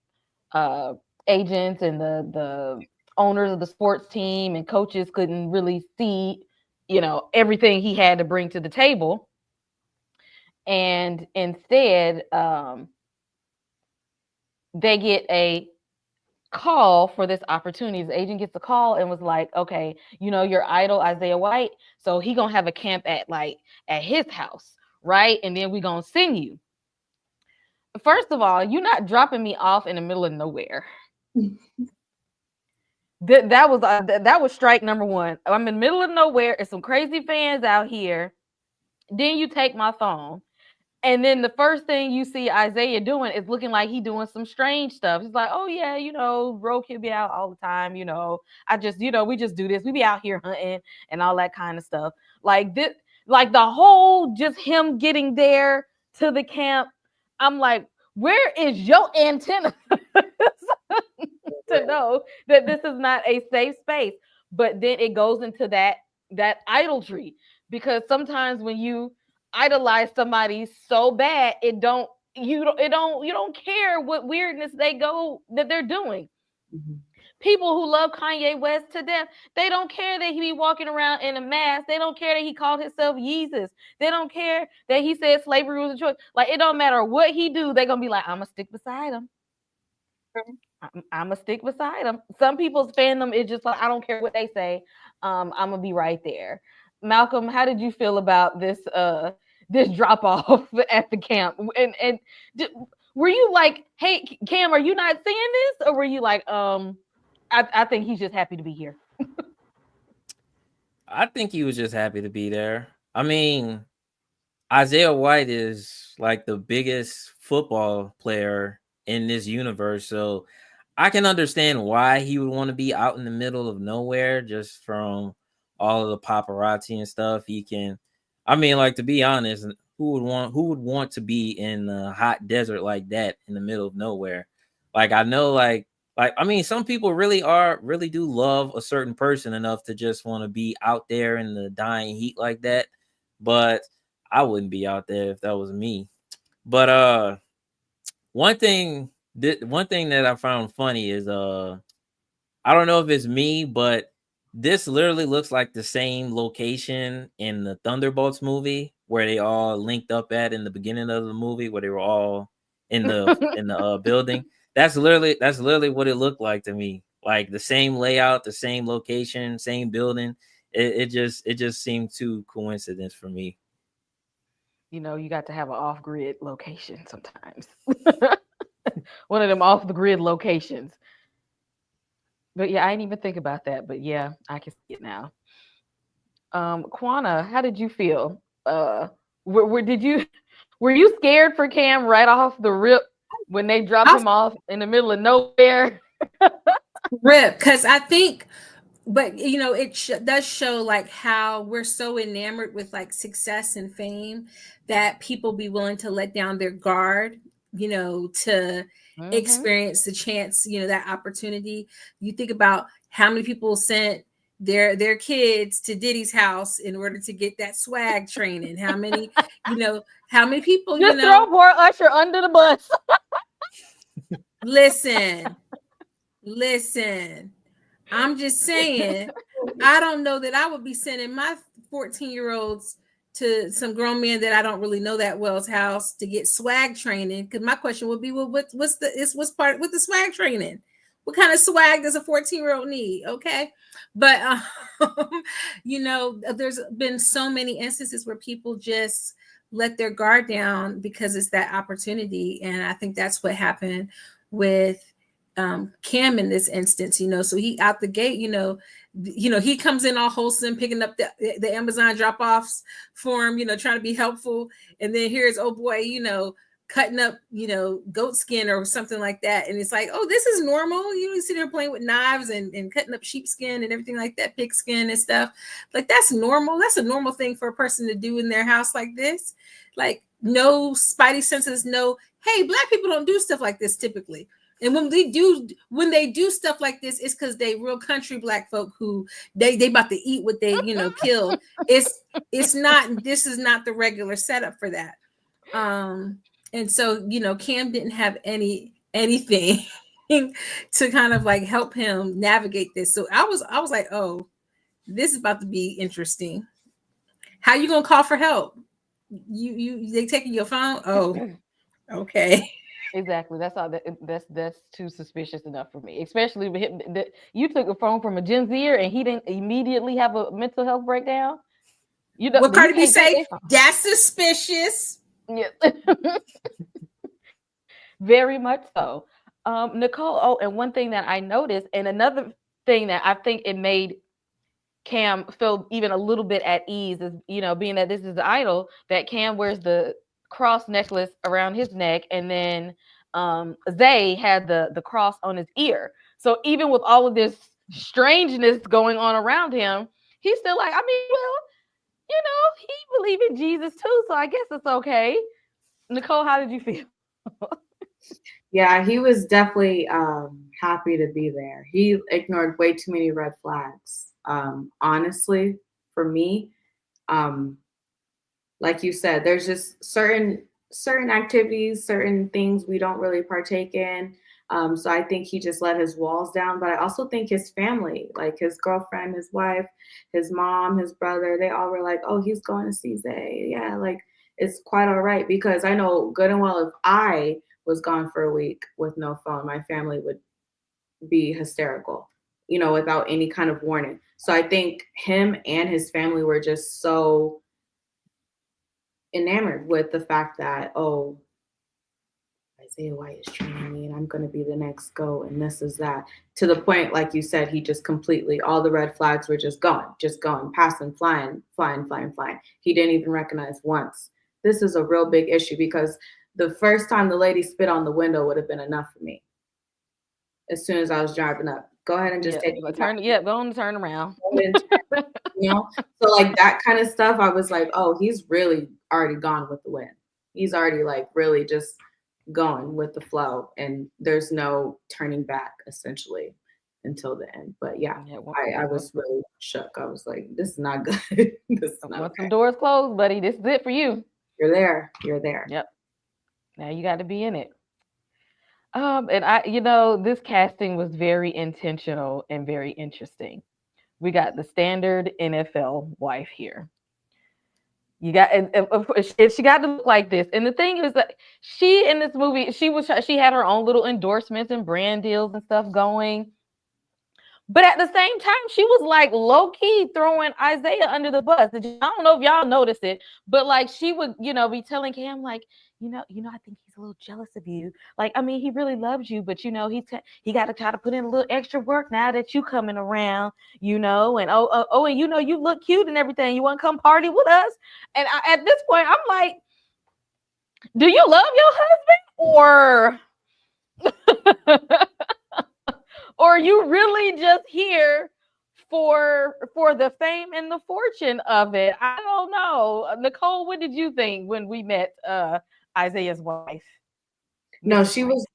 agents and the owners of the sports team and coaches couldn't really see, everything he had to bring to the table. And instead, they get a call for this opportunity. The agent gets a call and was like, okay, your idol Isaiah White, so he gonna have a camp at his house, right? And then we gonna sing you. First of all, you're not dropping me off in the middle of nowhere. That was strike number one. I'm in the middle of nowhere. It's some crazy fans out here. Then you take my phone. And then the first thing you see Isaiah doing is looking like he doing some strange stuff. He's like, oh yeah, roadkill be out all the time. I just, we just do this. We be out here hunting and all that kind of stuff. Like this, like the whole just him getting there to the camp. I'm like, where is your antenna? to know that this is not a safe space. But then it goes into that idolatry, because sometimes when you idolize somebody so bad, you don't care what weirdness they go that they're doing. Mhm. People who love Kanye West to death, they don't care that he be walking around in a mask. They don't care that he called himself Jesus. They don't care that he said slavery was a choice. Like, it don't matter what he do, they're gonna be like, I'm gonna stick beside him. I'm gonna stick beside him. Some people's fandom is just like, I don't care what they say. I'm gonna be right there. Malcolm, how did you feel about this drop off at the camp? And were you like, hey Cam, are you not seeing this, or were you like, I think he's just happy to be here? I think he was just happy to be there. I mean, Isaiah White is like the biggest football player in this universe, so I can understand why he would want to be out in the middle of nowhere, just from all of the paparazzi and stuff. He can, I mean, like, to be honest, who would want to be in a hot desert like that in the middle of nowhere? Like, I know, like I mean, some people really do love a certain person enough to just want to be out there in the dying heat like that, but I wouldn't be out there if that was me. But one thing that I found funny is I don't know if it's me, but this literally looks like the same location in the Thunderbolts movie where they all linked up at in the beginning of the movie, where they were all in the building. That's literally what it looked like to me. Like the same layout, the same location, same building. It just seemed too coincidence for me. You got to have an off grid location sometimes. One of them off the grid locations. But yeah, I didn't even think about that. But yeah, I can see it now. Quana, how did you feel? Did you were you scared for Cam right off the rip when they dropped I'll him off in the middle of nowhere? rip because I think, but it does show like how we're so enamored with like success and fame that people be willing to let down their guard, to Mm-hmm. experience the chance, that opportunity. You think about how many people sent their kids to Diddy's house in order to get that swag training. You know, how many people, Just throw poor Usher under the bus. listen, listen. I'm just saying, I don't know that I would be sending my 14-year-olds to some grown men that I don't really know that well's house to get swag training. Because my question would be, well, what's the swag training? What kind of swag does a 14-year-old need? Okay. But there's been so many instances where people just let their guard down because it's that opportunity. And I think that's what happened with Cam in this instance, so he out the gate, he comes in all wholesome, picking up the Amazon drop-offs for him, trying to be helpful. And then here's oh boy, cutting up, goat skin or something like that. And it's like, oh, this is normal. You sit there playing with knives and cutting up sheepskin and everything like that, pig skin and stuff. Like, that's normal. That's a normal thing for a person to do in their house like this. Like, no spidey senses, no, hey, Black people don't do stuff like this typically. And when they do stuff like this, it's because they real country Black folk who they about to eat what they killed. It's not, this is not the regular setup for that. And so Cam didn't have anything to kind of like help him navigate this. So I was like, oh, this is about to be interesting. How you gonna call for help? They taking your phone? Oh, okay. Exactly. That's all. That's too suspicious enough for me. Especially with him, you took a phone from a Gen Zer and he didn't immediately have a mental health breakdown. What You Cardi B can't take say? their phone. That's suspicious. Yeah. Very much so. Nicole. Oh, and one thing that I noticed, and another thing that I think it made Cam feel even a little bit at ease is, being that this is the idol, that Cam wears the cross necklace around his neck, and then Zay had the cross on his ear. So even with all of this strangeness going on around him, he's still like, I mean, well, he believed in Jesus too, so I guess it's okay. Nicole, how did you feel? Yeah, he was definitely happy to be there. He ignored way too many red flags. Honestly, for me, like you said, there's just certain activities, certain things we don't really partake in. So I think he just let his walls down. But I also think his family, like his girlfriend, his wife, his mom, his brother, they all were like, "Oh, he's going to see Zay. Yeah, like it's quite all right." Because I know good and well if I was gone for a week with no phone, my family would be hysterical, without any kind of warning. So I think him and his family were just so enamored with the fact that, oh, Isaiah White is training me and I'm going to be the next GOAT and this is that. To the point, like you said, he just completely, all the red flags were just going, passing, flying, flying, flying, flying. He didn't even recognize once. This is a real big issue because the first time the lady spit on the window would have been enough for me. As soon as I was driving up, go ahead and just take it. Go on, turn around. So like that kind of stuff, I was like, oh, he's really already gone with the wind. He's already like really just going with the flow, and there's no turning back essentially until the end. But yeah, I was really shook. I was like, this is not good. This is not once okay. some doors closed, buddy, this is it for you. You're there. Yep. Now you got to be in it. And this casting was very intentional and very interesting. We got the standard NFL wife here. You got, and of course, she got to look like this. And the thing is that she in this movie, she had her own little endorsements and brand deals and stuff going. But at the same time, she was like low key throwing Isaiah under the bus. I don't know if y'all noticed it, but like she would, be telling Cam like, I think he's a little jealous of you. Like, I mean, he really loves you, but he got to try to put in a little extra work now that you coming around, and and you look cute and everything. You want to come party with us? And at this point, I'm like, do you love your husband or are you really just here for the fame and the fortune of it? I don't know. Nicole, what did you think when we met Isaiah's wife? No, she was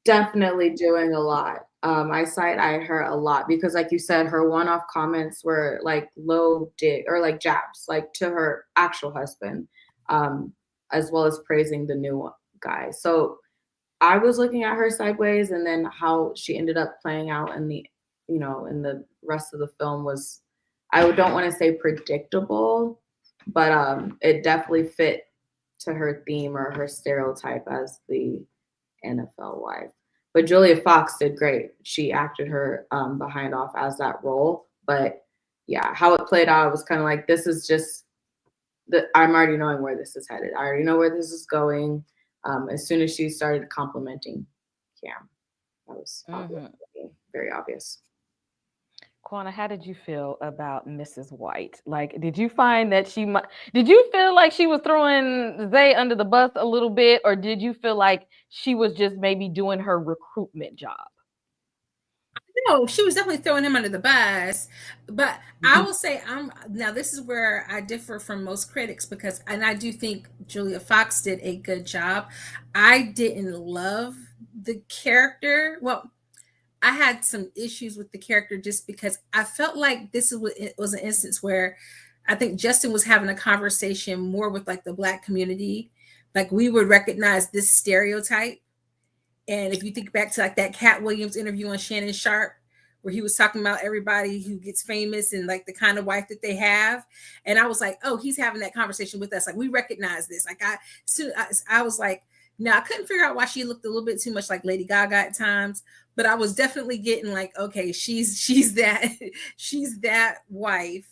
definitely doing a lot. I side-eyed her a lot because, like you said, her one-off comments were like low dig or like jabs, like to her actual husband, as well as praising the new guy. So I was looking at her sideways, and then how she ended up playing out in the, in the rest of the film was, I don't want to say predictable, but it definitely fit to her theme or her stereotype as the NFL wife. But Julia Fox did great. She acted her behind off as that role. But yeah, how it played out was kind of like, this is just, I'm already knowing where this is headed. I already know where this is going. As soon as she started complimenting Cam, that was very obvious. Quana, how did you feel about Mrs. White? Like, did you find that did you feel like she was throwing Zay under the bus a little bit, or did you feel like she was just maybe doing her recruitment job? No, she was definitely throwing him under the bus. But I will say, now this is where I differ from most critics and I do think Julia Fox did a good job. I didn't love the character. Well, I had some issues with the character just because I felt like it was an instance where I think Justin was having a conversation more with like the Black community. Like we would recognize this stereotype. And if you think back to like that Cat Williams interview on Shannon Sharp, where he was talking about everybody who gets famous and like the kind of wife that they have. And I was like, oh, he's having that conversation with us. Like we recognize this. Like I was like, now I couldn't figure out why she looked a little bit too much like Lady Gaga at times, but I was definitely getting like, okay, she's that wife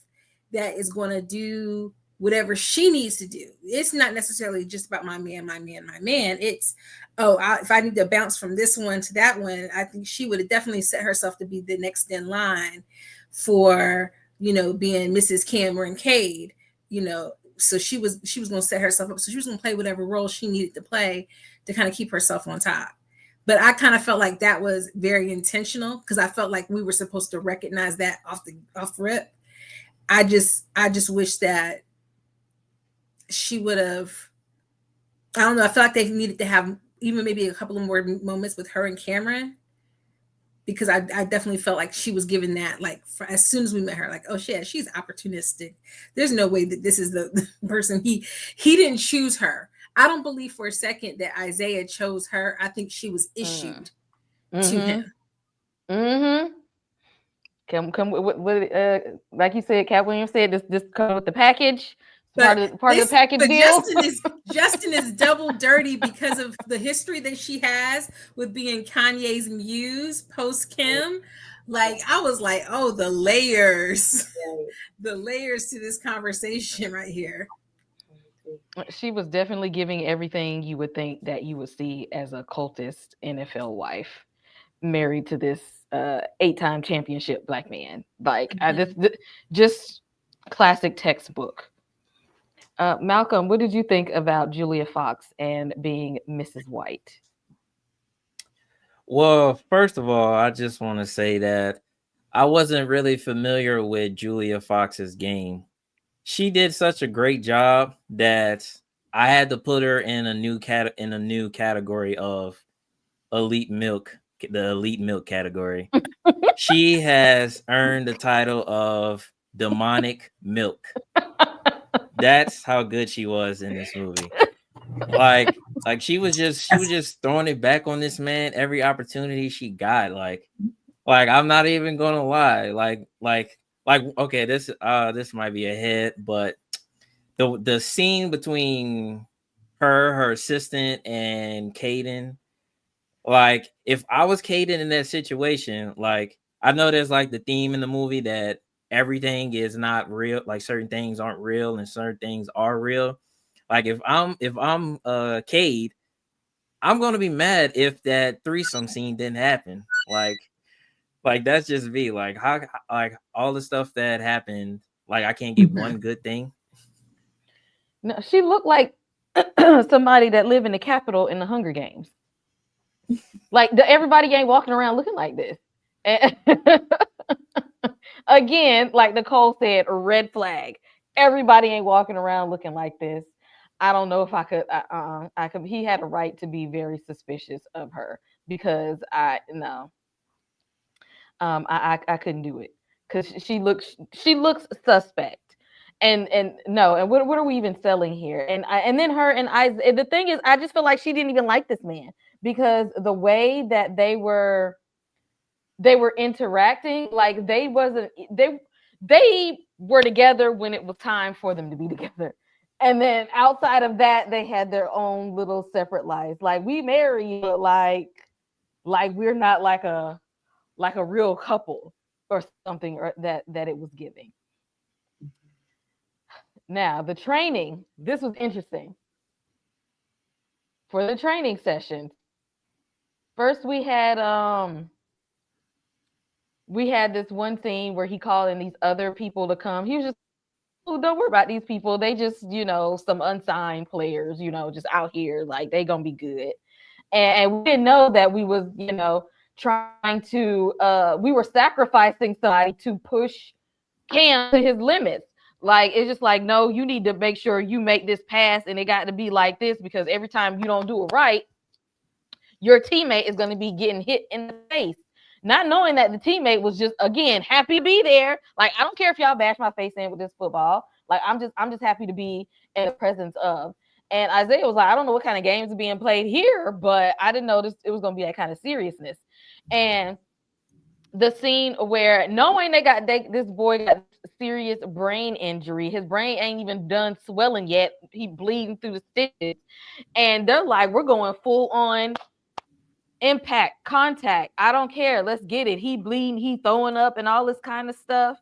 that is going to do whatever she needs to do. It's not necessarily just about my man. It's, if I need to bounce from this one to that one, I think she would have definitely set herself to be the next in line for, being Mrs. Cameron Cade, so she was going to set herself up. So she was going to play whatever role she needed to play to kind of keep herself on top. But I kind of felt like that was very intentional because I felt like we were supposed to recognize that off rip. I just wish that she would have, I don't know, I feel like they needed to have even maybe a couple of more moments with her and Cameron because I definitely felt like she was given that, like, as soon as we met her, like, oh shit, she's opportunistic. There's no way that this is the person he didn't choose her. I don't believe for a second that Isaiah chose her. I think she was issued to him. Mm-hmm. Mm-hmm. Come like you said, Cat Williams said, this come with the package. But Part of the package deal. Justin is double dirty because of the history that she has with being Kanye's muse post Kim. Like, I was like, oh, the layers, the layers to this conversation right here. She was definitely giving everything you would think that you would see as a cultist NFL wife, married to this 8-time championship black man. Like, just classic textbook. Malcolm, what did you think about Julia Fox and being Mrs. White? Well, first of all, I just want to say that I wasn't really familiar with Julia Fox's game. She did such a great job that I had to put her in a new category of elite milk, the elite milk category. She has earned the title of demonic milk. That's how good she was in this movie. Like she was just throwing it back on this man every opportunity she got. Like I'm not even gonna lie. Like okay, this might be a hit, but the scene between her assistant and Caden, like if I was Caden in that situation, like I know there's like the theme in the movie that everything is not real, like certain things aren't real and certain things are real. Like if I'm Cade, I'm gonna be mad if that threesome scene didn't happen. Like that's just me. Like how like all the stuff that happened, like I can't get one good thing. No, she looked like somebody that lived in the Capitol in the Hunger Games. Like everybody ain't walking around looking like this. And again, like Nicole said, a red flag. Everybody ain't walking around looking like this. I don't know if I could. I could. He had a right to be very suspicious of her because I no. I couldn't do it because she looks suspect. And no, and what are we even selling here? And then her and I. The thing is, I just feel like she didn't even like this man because the way that they were interacting, like they were together when it was time for them to be together. And then outside of that, they had their own little separate lives. Like we married, but like we're not like a real couple or something, or that it was giving. Now the training, this was interesting. For the training sessions, first we had this one scene where he called in these other people to come. He was just, oh, don't worry about these people. They just, some unsigned players, just out here, like they gonna be good. And we didn't know that we was, trying to we were sacrificing somebody to push Cam to his limits. Like it's just like, no, you need to make sure you make this pass, and it got to be like this because every time you don't do it right, your teammate is going to be getting hit in the face. Not knowing that the teammate was just, again, happy to be there. Like, I don't care if y'all bash my face in with this football. Like, I'm just happy to be in the presence of. And Isaiah was like, I don't know what kind of games are being played here, but I didn't know it was going to be that kind of seriousness. And the scene where knowing this boy got serious brain injury, his brain ain't even done swelling yet. He bleeding through the stitches. And they're like, we're going full on impact, contact. I don't care. Let's get it. He bleeding, he throwing up and all this kind of stuff.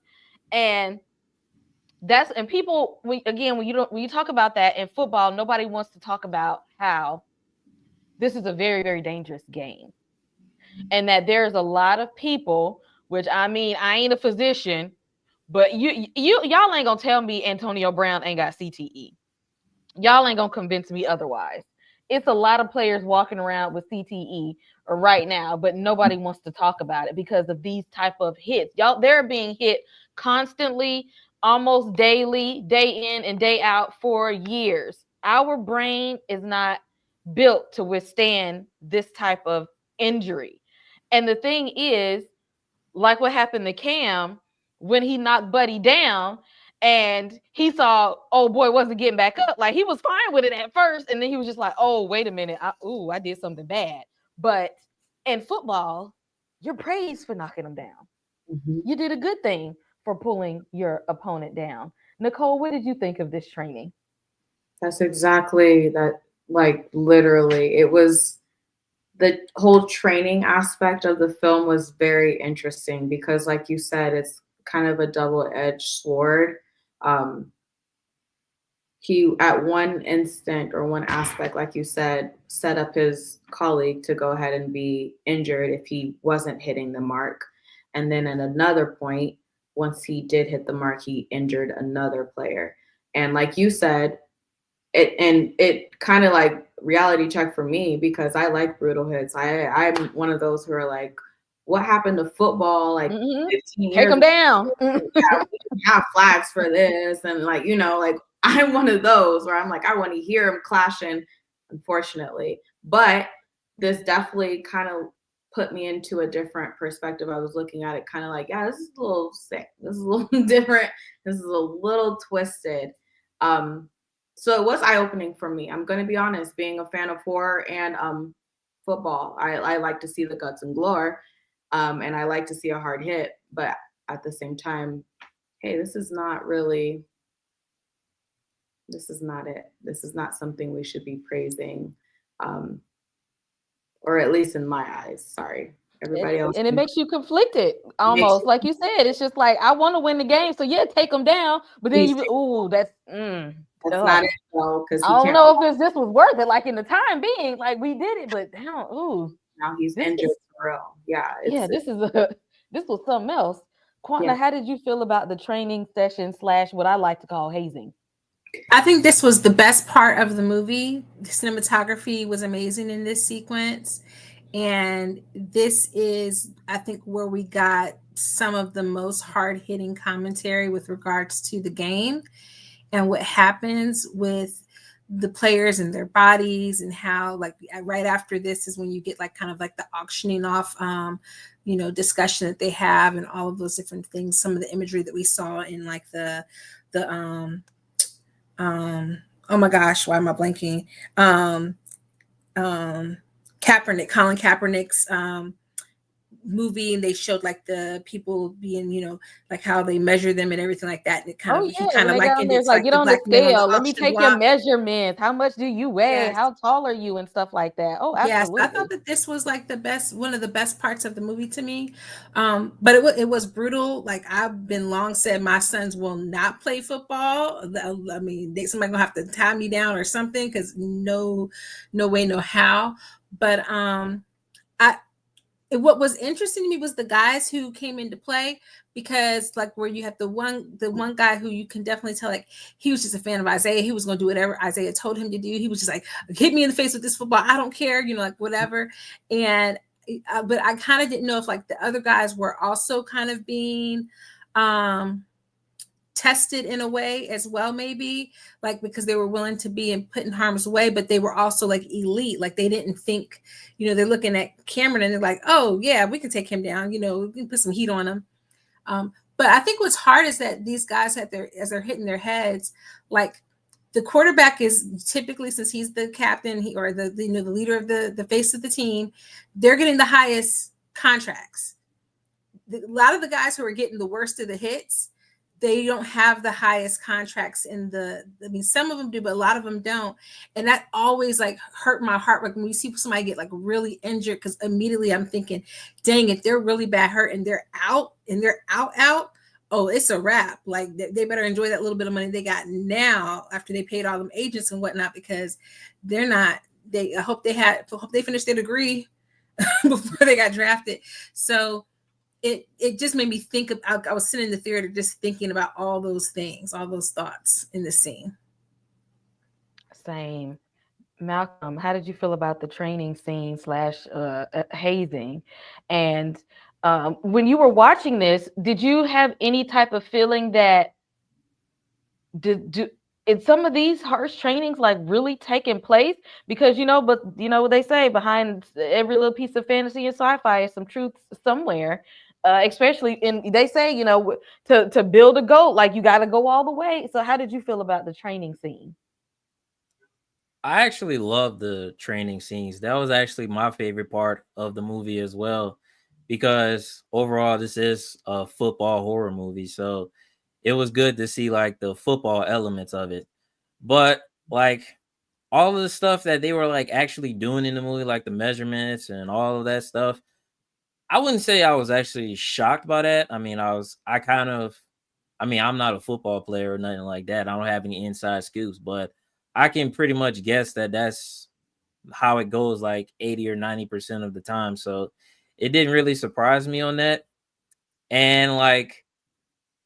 And people, when you talk about that in football, nobody wants to talk about how this is a very, very dangerous game. And that there's a lot of people, which I mean, I ain't a physician, but y'all ain't gonna tell me Antonio Brown ain't got CTE. Y'all ain't gonna convince me otherwise. It's a lot of players walking around with CTE right now, but nobody wants to talk about it because of these type of hits. Y'all, they're being hit constantly, almost daily, day in and day out for years. Our brain is not built to withstand this type of injury. And the thing is, like what happened to Cam when he knocked Buddy down and he saw, oh boy, wasn't getting back up. Like he was fine with it at first. And then he was just like, oh, wait a minute. I did something bad. But in football, you're praised for knocking them down. Mm-hmm. You did a good thing for pulling your opponent down. Nicole, what did you think of this training? That's exactly that. Like literally, it was the whole training aspect of the film was very interesting because, like you said, it's kind of a double-edged sword. He, at one instant or one aspect, like you said, set up his colleague to go ahead and be injured if he wasn't hitting the mark. And then at another point, once he did hit the mark, he injured another player. And like you said, it kind of like reality check for me because I like brutal hits. I'm one of those who are like, what happened to football like 15 years Take them down. Yeah, we didn't have flags for this. And like, like I'm one of those where I'm like, I want to hear them clashing, unfortunately. But this definitely kind of put me into a different perspective. I was looking at it kind of like, yeah, this is a little sick. This is a little different. This is a little twisted. So it was eye-opening for me. I'm going to be honest, being a fan of horror and football, I like to see the guts and gore, and I like to see a hard hit. But at the same time, hey, this is not it. This is not something we should be praising, or at least in my eyes. Sorry. Everybody else. And it makes you conflicted almost. Like you said, it's just like, I want to win the game. So yeah, take them down. But then that's not it though. Because I don't know if this was worth it. Like in the time being, like we did it, but damn, now he's injured for real. Yeah. This was something else. Quanta, how did you feel about the training session / what I like to call hazing? I think this was the best part of the movie. The cinematography was amazing in this sequence. And this is, I think, where we got some of the most hard-hitting commentary with regards to the game and what happens with the players and their bodies, and how, like, right after this is when you get like kind of like the auctioning off discussion that they have, and all of those different things. Some of the imagery that we saw in like the oh my gosh, why am I blanking? Colin Kaepernick's movie, and they showed like the people being, like how they measure them and everything like that. And it kind of like get on the scale. Let me take your measurements. How much do you weigh? Yes. How tall are you? And stuff like that. Oh, absolutely. Yes, I thought that this was like one of the best parts of the movie to me. But it was brutal. Like I've been long said, my sons will not play football. I mean, somebody gonna have to tie me down or something, because no way, no how. But what was interesting to me was the guys who came into play, because like where you have the one guy who you can definitely tell, like he was just a fan of Isaiah. He was going to do whatever Isaiah told him to do. He was just like, hit me in the face with this football, I don't care, like whatever. And but I kind of didn't know if like the other guys were also kind of being tested in a way as well, maybe like because they were willing to be put in harm's way, but they were also like elite. Like they didn't think, they're looking at Cameron and they're like, oh yeah, we can take him down, we can put some heat on him. But I think what's hard is that these guys as they're hitting their heads, like the quarterback is typically, since he's the captain, or the leader of the face of the team, they're getting the highest contracts. A lot of the guys who are getting the worst of the hits, they don't have the highest contracts some of them do, but a lot of them don't. And that always like hurt my heart. Like when you see somebody get like really injured, because immediately I'm thinking, dang, if they're really bad hurt and they're out, oh, it's a wrap. Like they better enjoy that little bit of money they got now after they paid all them agents and whatnot, because I hope they finished their degree before they got drafted. So it just made me think of, I was sitting in the theater just thinking about all those things, all those thoughts in the scene. Same. Malcolm, how did you feel about the training scene / hazing? And when you were watching this, did you have any type of feeling that it's some of these harsh trainings like really taking place because but what they say, behind every little piece of fantasy and sci-fi is some truth somewhere. Especially in, they say, to build a goat, like you got to go all the way. So how did you feel about the training scene? I actually love the training scenes. That was actually my favorite part of the movie as well, because overall this is a football horror movie, so it was good to see like the football elements of it. But like all of the stuff that they were like actually doing in the movie, like the measurements and all of that stuff, I wouldn't say I was actually shocked by that. I kind of, I'm not a football player or nothing like that. I don't have any inside scoops, but I can pretty much guess that that's how it goes like 80 or 90% of the time. So it didn't really surprise me on that. And like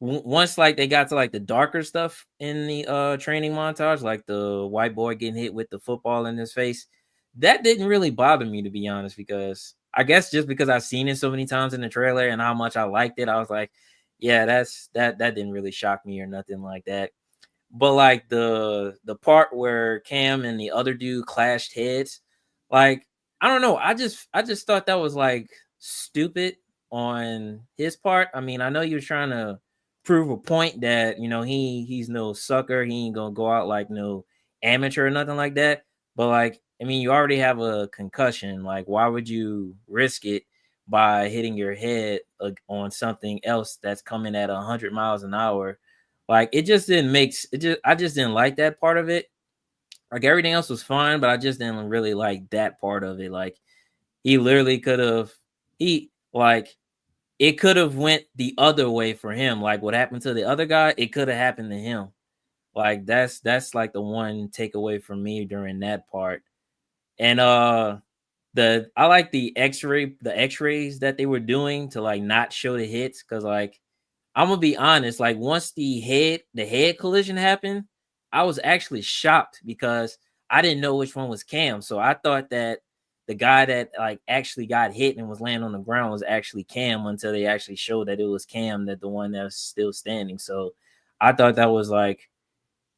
once like they got to like the darker stuff in the training montage, like the white boy getting hit with the football in his face, that didn't really bother me, to be honest, because I guess just because I've seen it so many times in the trailer and how much I liked it, I was like, yeah, that didn't really shock me or nothing like that. But like the part where Cam and the other dude clashed heads, like I don't know, I just thought that was like stupid on his part. I know he was trying to prove a point that he's no sucker, he ain't gonna go out like no amateur or nothing like that. But like, you already have a concussion. Like, why would you risk it by hitting your head on something else that's coming at 100 miles an hour? Like, it just didn't make it. I just didn't like that part of it. Like, everything else was fine, but I just didn't really like that part of it. Like, he literally could have he like it could have went the other way for him. Like, what happened to the other guy, it could have happened to him. Like, that's like the one takeaway from me during that part. And I like the x-rays that they were doing to like not show the hits, because like I'm gonna be honest, like once the head collision happened, I was actually shocked because I didn't know which one was Cam. So I thought that the guy that like actually got hit and was laying on the ground was actually Cam, until they actually showed that it was Cam, that the one that's still standing. So I thought that was like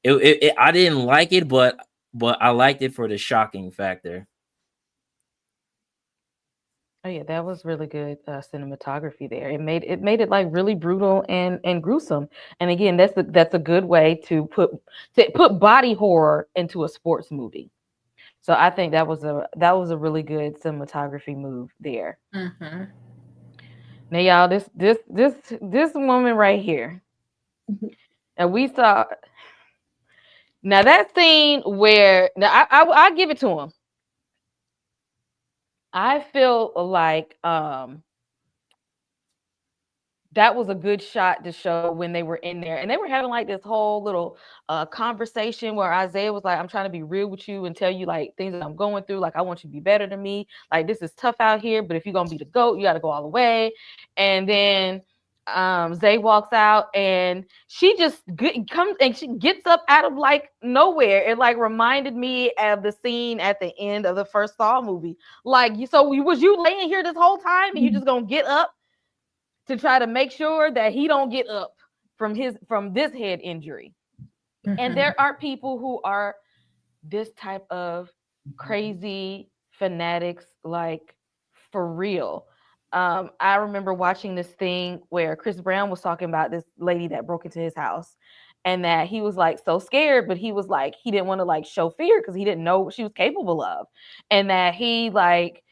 I didn't like it, but I liked it for the shocking factor. Oh yeah, that was really good cinematography there. It made it like really brutal and gruesome. And again, that's a good way to put body horror into a sports movie. So I think that was a really good cinematography move there. Mm-hmm. Now, y'all, this woman right here, and we saw now that scene where now I give it to him. I feel like that was a good shot to show when they were in there and they were having like this whole little conversation where Isaiah was like, I'm trying to be real with you and tell you like things that I'm going through. Like, I want you to be better than me. Like, this is tough out here, but if you're gonna be the GOAT, you gotta go all the way. And then Zay walks out and she just comes and she gets up out of like nowhere. It like reminded me of the scene at the end of the first Saw movie. Like, was you laying here this whole time and you just gonna get up to try to make sure that he don't get up from this head injury? And Mm-hmm. there are people who are this type of crazy fanatics, like for real. I remember watching this thing where Chris Brown was talking about this lady that broke into his house, and that he was like so scared, but he was like he didn't want to like show fear because he didn't know what she was capable of, and that he like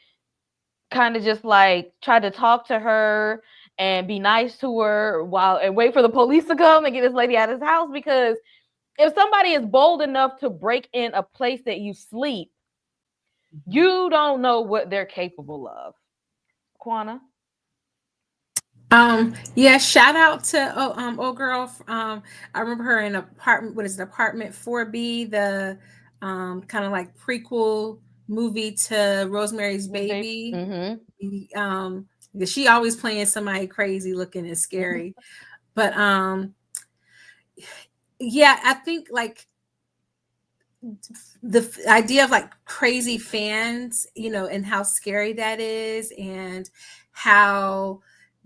kind of just like tried to talk to her and be nice to her while and wait for the police to come and get this lady out of his house, because if somebody is bold enough to break in a place that you sleep, you don't know what they're capable of. Quana? Yeah, shout out to old girl. I remember her in apartment. What is it? Apartment 4B, the kind of like prequel movie to Rosemary's Baby. Mm-hmm. Because she always playing somebody crazy looking and scary. But yeah, I think like idea of like crazy fans, and how scary that is, and how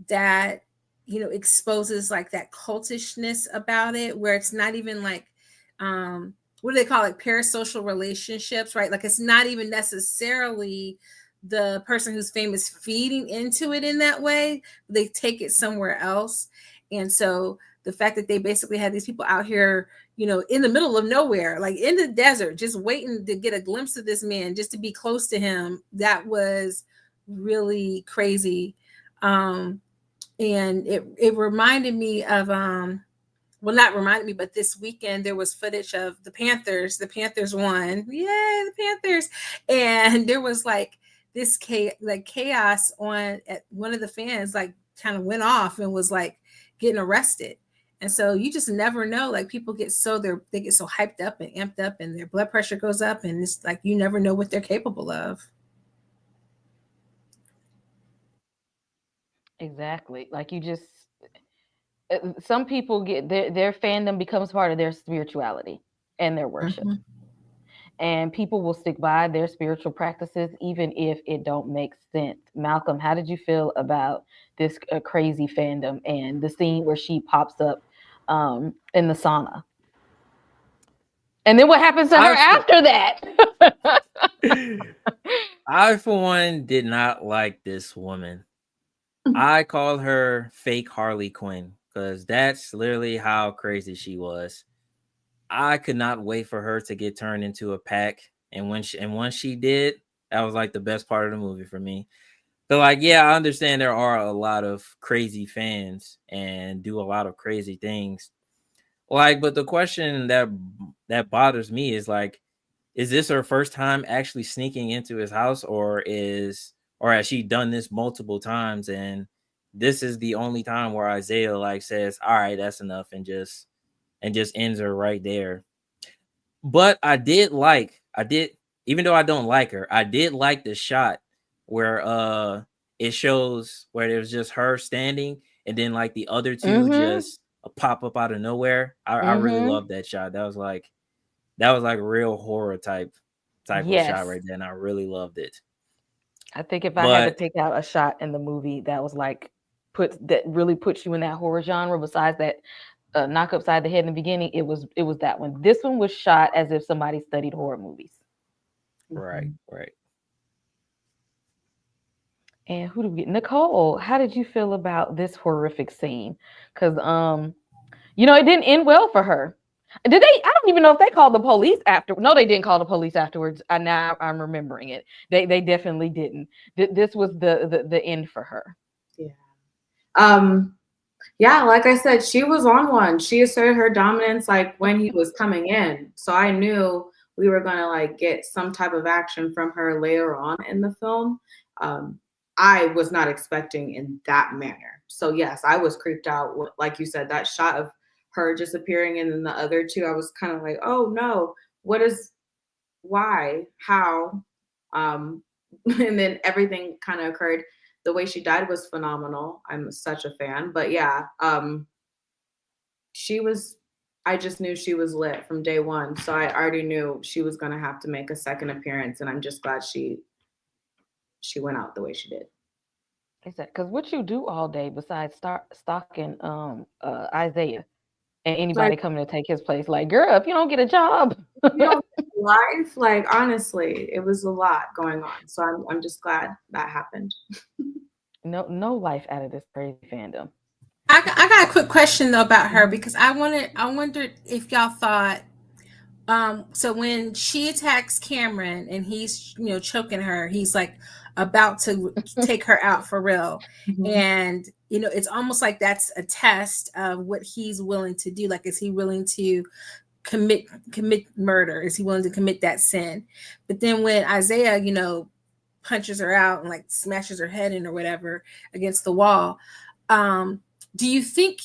that, exposes like that cultishness about it, where it's not even like what do they call it, parasocial relationships, right? Like it's not even necessarily the person who's famous feeding into it in that way. They take it somewhere else. And so the fact that they basically had these people out here, in the middle of nowhere, like in the desert, just waiting to get a glimpse of this man, just to be close to him, that was really crazy. And it reminded me of well, not reminded me, but this weekend there was footage of the Panthers. The Panthers won. Yay, the Panthers. And there was like this chaos on at one of the fans, like kind of went off and was like getting arrested. And so you just never know. Like people get they get so hyped up and amped up and their blood pressure goes up, and it's like you never know what they're capable of. Exactly. Like you just some people get their fandom becomes part of their spirituality and their worship. Mm-hmm. And people will stick by their spiritual practices even if it don't make sense. Malcolm, how did you feel about this crazy fandom and the scene where she pops up in the sauna? And then what happens to her after that? I, for one, did not like this woman. I call her fake Harley Quinn because that's literally how crazy she was. I could not wait for her to get turned into a pack. And once she did, that was like the best part of the movie for me. So like, yeah, I understand there are a lot of crazy fans and do a lot of crazy things. Like, but the question that bothers me is like, is this her first time actually sneaking into his house, or has she done this multiple times and this is the only time where Isaiah like says, all right, that's enough, and just ends her right there. But I did, even though I don't like her, I did like the shot where it shows where it was just her standing and then like the other two just pop up out of nowhere. I really love that shot. That was like real horror type of shot right there, and I really loved it. I think if I had to pick out a shot in the movie that was like that really puts you in that horror genre, besides that knock upside the head in the beginning, it was that one. This one was shot as if somebody studied horror movies. Right. And who do we get? Nicole, how did you feel about this horrific scene? Because it didn't end well for her. Did they? I don't even know if they called the police after. No, they didn't call the police afterwards. Now I'm remembering it. They definitely didn't. This was the end for her. Yeah. Yeah, like I said, she was on one. She asserted her dominance like when he was coming in. So I knew we were gonna like get some type of action from her later on in the film. I was not expecting in that manner. So yes, I was creeped out. Like you said, that shot of her just appearing and then the other two, I was kind of like, oh no, why, how? And then everything kind of occurred. The way she died was phenomenal. I'm such a fan. But yeah, I just knew she was lit from day one. So I already knew she was going to have to make a second appearance. And I'm just glad she went out the way she did. Because what you do all day besides stalking Isaiah and anybody coming to take his place, like, girl, if you don't get a job, you don't get life. Like, honestly, it was a lot going on. So I'm just glad that happened. No life out of this crazy fandom. I got a quick question though about her, because I wondered if y'all thought, so when she attacks Cameron and he's choking her, he's like about to take her out for real. And it's almost like that's a test of what he's willing to do. Like, is he willing to commit murder? Is he willing to commit that sin? But then when Isaiah punches her out and like smashes her head in or whatever against the wall, do you think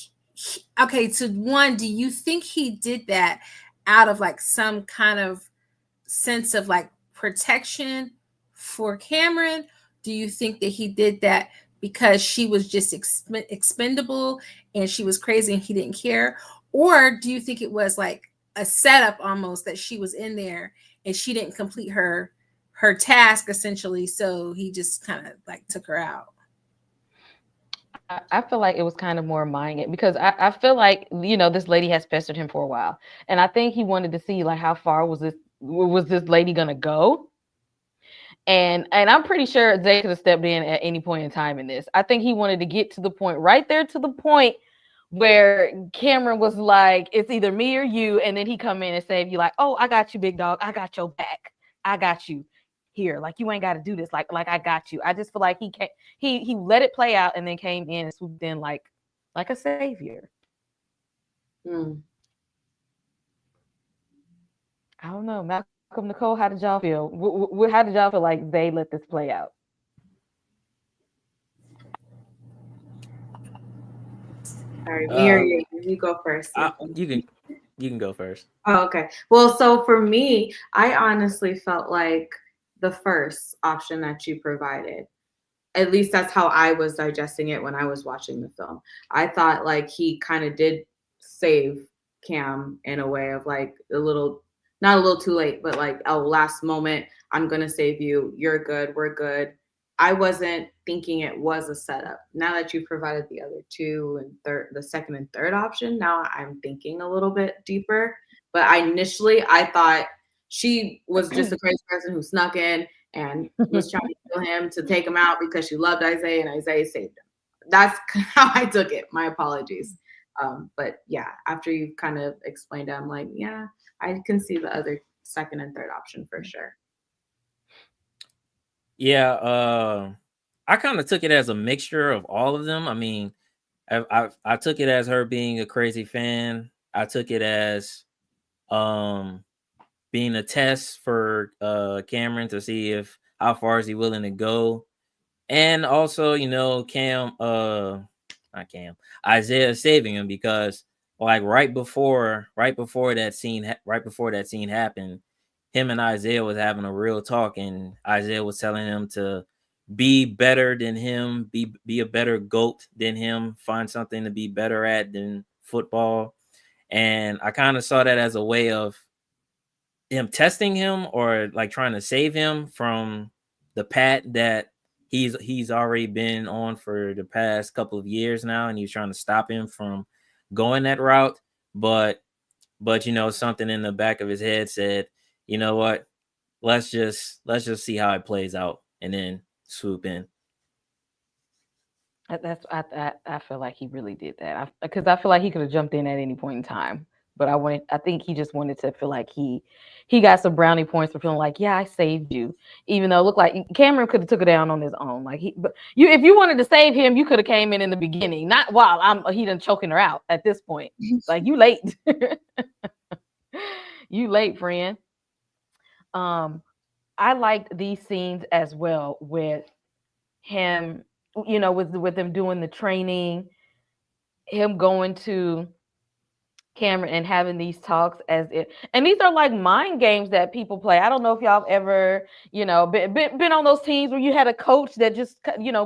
do you think he did that out of like some kind of sense of like protection for Cameron? Do you think that he did that because she was just expendable and she was crazy and he didn't care? Or do you think it was like a setup almost, that she was in there and she didn't complete her task essentially, so he just kind of like took her out? I feel like it was kind of more mind game because I feel like this lady has pestered him for a while, and I think he wanted to see like how far was this lady gonna go, and I'm pretty sure Zay could have stepped in at any point in time in this. I think he wanted to get to the point right there to the point where Cameron was like, it's either me or you, and then he come in and save you like, oh, I got you, big dog, I got your back, I got you here, like you ain't got to do this, like I got you. I just feel like he let it play out and then came in and swooped in like a savior. Mm. I don't know, Malcolm, Nicole, how did y'all feel? How did y'all feel like they let this play out? Sorry, me or Uh, you? You go first. you can go first. Oh, okay. Well, so for me, I honestly felt like the first option that you provided. At least that's how I was digesting it when I was watching the film. I thought like he kind of did save Cam in a way of like not a little too late, but like, oh, last moment, I'm going to save you. You're good. We're good. I wasn't thinking it was a setup. Now that you provided the other two and the second and third option, now I'm thinking a little bit deeper. But I thought she was just a crazy person who snuck in and was trying to kill him to take him out because she loved Isaiah and Isaiah saved him. That's how I took it. My apologies. But yeah, after you kind of explained it, I'm like, yeah, I can see the other second and third option for sure. Yeah, I kind of took it as a mixture of all of them. I mean, I took it as her being a crazy fan. I took it as being a test for Cameron to see if how far is he willing to go. And also, not Cam, Isaiah saving him because like right before that scene happened, him and Isaiah was having a real talk, and Isaiah was telling him to be better than him, be a better GOAT than him, find something to be better at than football. And I kind of saw that as a way of him testing him or like trying to save him from the path that he's already been on for the past couple of years now, and he's trying to stop him from going that route. But something in the back of his head said, you know what, let's just see how it plays out and then swoop in. I feel like he really did that because I feel like he could have jumped in at any point in time. But I think he just wanted to feel like he got some brownie points for feeling like, yeah, I saved you, even though it looked like Cameron could have took it down on his own. Like but if you wanted to save him, you could have came in the beginning, not while he done choking her out at this point. Like you late, you late, friend. I liked these scenes as well with him, with them doing the training, him going to Cameron and having these talks and these are like mind games that people play. I don't know if y'all have ever, been on those teams where you had a coach that just,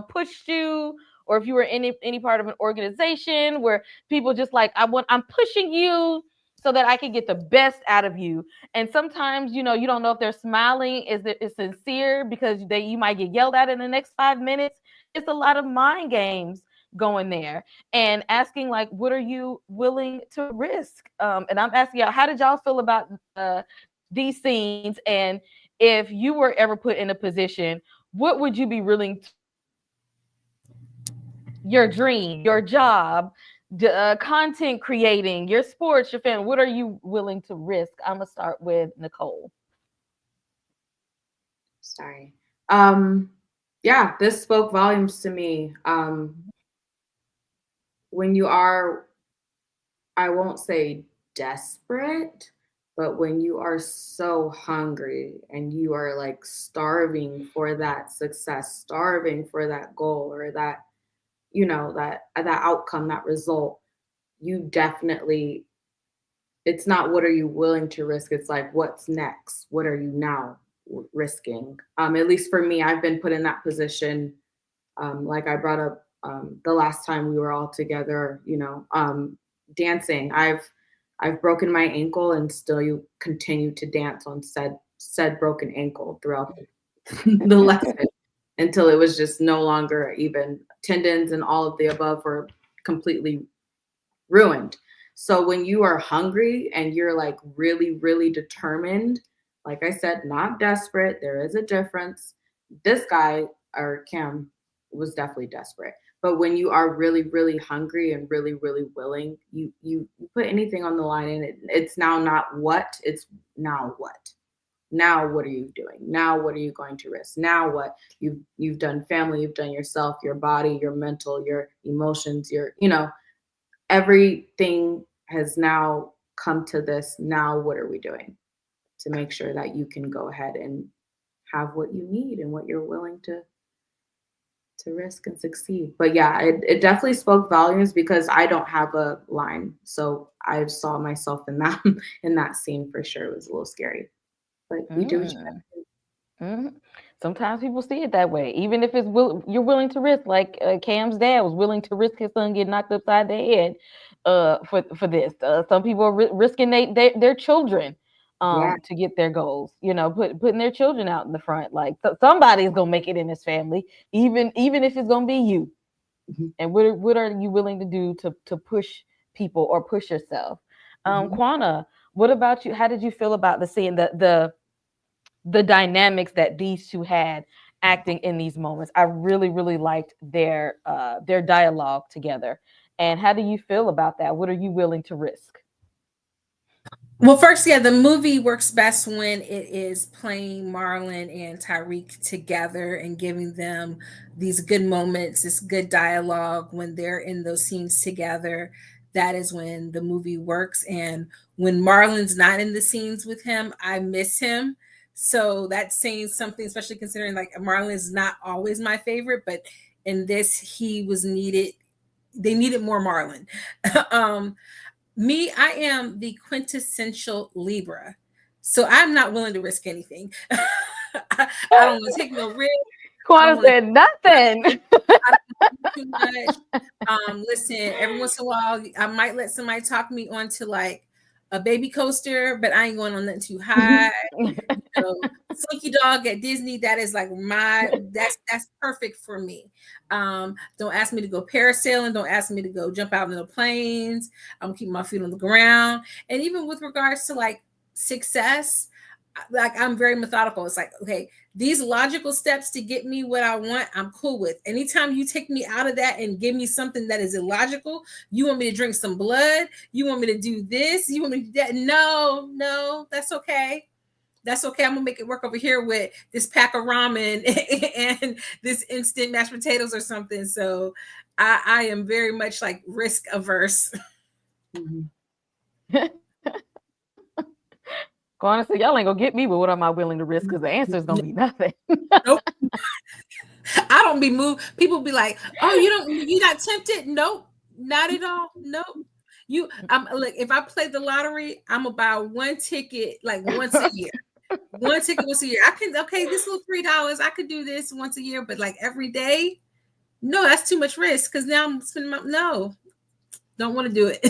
pushed you, or if you were in any part of an organization where people just like, I'm pushing you so that I can get the best out of you. And sometimes, you don't know if they're smiling, is sincere because you might get yelled at in the next 5 minutes. It's a lot of mind games going there and asking like, what are you willing to risk? And I'm asking y'all, how did y'all feel about these scenes? And if you were ever put in a position, what would you be willing to, your dream, your job, content creating, your sports, your family, what are you willing to risk? I'm gonna start with Nicole. Sorry. Yeah, this spoke volumes to me. When you are, I won't say desperate, but when you are so hungry and you are like starving for that success, starving for that goal or that, that outcome, that result, you definitely, it's not what are you willing to risk, it's like what's next, what are you now risking. At least for me, I've been put in that position, like I brought up the last time we were all together, dancing. I've broken my ankle and still you continue to dance on said broken ankle throughout the lesson. until it was just no longer even tendons and all of the above were completely ruined. So when you are hungry and you're like really, really determined, like I said, not desperate, there is a difference. This guy or Kim was definitely desperate. But when you are really, really hungry and really, really willing, you put anything on the line, and it's now not what, it's now what. Now what are you doing? Now what are you going to risk? Now what? You've done family, you've done yourself, your body, your mental, your emotions, your everything has now come to this. Now what are we doing to make sure that you can go ahead and have what you need and what you're willing to risk and succeed? But yeah, it definitely spoke volumes because I don't have a line. So I saw myself in that in that scene for sure. It was a little scary. But you do what you have to do. Mhm. Sometimes people see it that way, even if you're willing to risk. Like Cam's dad was willing to risk his son getting knocked upside the head for this. Some people are risking their children Yeah. to get their goals. Putting their children out in the front. Like somebody's gonna make it in this family, even if it's gonna be you. Mhm. And what are you willing to do to push people or push yourself? Quana, what about you? How did you feel about the scene, the dynamics that these two had acting in these moments? I really, really liked their dialogue together. And how do you feel about that? What are you willing to risk? Well, first, yeah, the movie works best when it is playing Marlon and Tyreek together and giving them these good moments, this good dialogue when they're in those scenes together. That is when the movie works. And when Marlon's not in the scenes with him, I miss him. So that's saying something, especially considering like Marlon is not always my favorite, but in this, he was needed. They needed more Marlon. um, Me, I am the quintessential Libra. So I'm not willing to risk anything. I don't want to take no risk. I don't Quana want to said nothing. I don't do too much. Listen, every once in a while, I might let somebody talk me onto like a baby coaster, but I ain't going on nothing too high. Slinky Dog at Disney, that is like that's perfect for me. Don't ask me to go parasailing, don't ask me to go jump out in the planes. I'm keeping my feet on the ground. And even with regards to like success, like I'm very methodical. It's like, okay, these logical steps to get me what I want, I'm cool with. Anytime you take me out of that and give me something that is illogical, you want me to drink some blood, you want me to do this, you want me to do that. No, that's okay. That's okay. I'm gonna make it work over here with this pack of ramen and this instant mashed potatoes or something. So I am very much like risk averse. Quana said, y'all ain't gonna get me, but what am I willing to risk? Because the answer is gonna be nothing. Nope. I don't be moved. People be like, "Oh, you're not tempted?" Nope, not at all. Nope. I'm like, if I play the lottery, I'm gonna buy one ticket like once a year. One ticket once a year. I can, okay, this little $3, I could do this once a year, but like every day, no, that's too much risk because now I'm spending no, don't want to do it.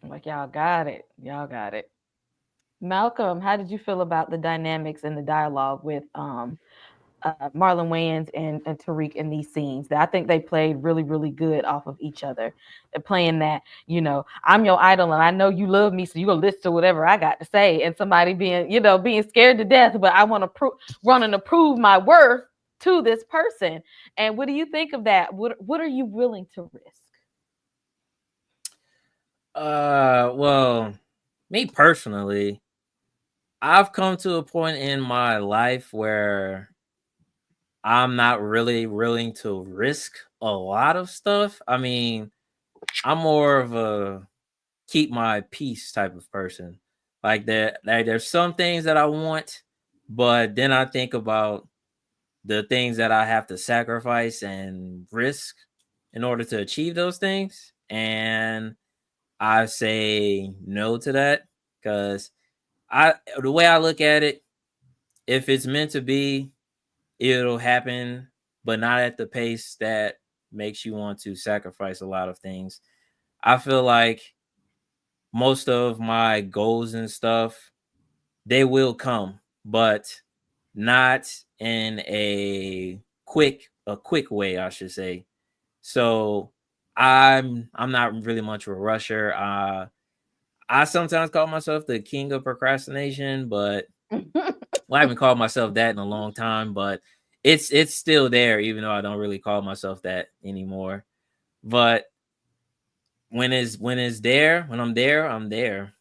I'm like, y'all got it. Y'all got it. Malcolm, how did you feel about the dynamics and the dialogue with Marlon Wayans and Tariq in these scenes? That I think they played really, really good off of each other. They're playing that, I'm your idol and I know you love me, so you're gonna listen to whatever I got to say. And somebody being scared to death, but I want to running to prove my worth to this person. And what do you think of that? What are you willing to risk? Well, me personally, I've come to a point in my life where I'm not really willing to risk a lot of stuff. I mean, I'm more of a keep my peace type of person. Like there's some things that I want, but then I think about the things that I have to sacrifice and risk in order to achieve those things. And I say no to that because the way I look at it, if it's meant to be, it'll happen, but not at the pace that makes you want to sacrifice a lot of things. I feel like most of my goals and stuff, they will come, but not in a quick way, I should say. So I'm not really much of a rusher. I sometimes call myself the king of procrastination, but well, I haven't called myself that in a long time, but it's still there, even though I don't really call myself that anymore. But when I'm there, I'm there.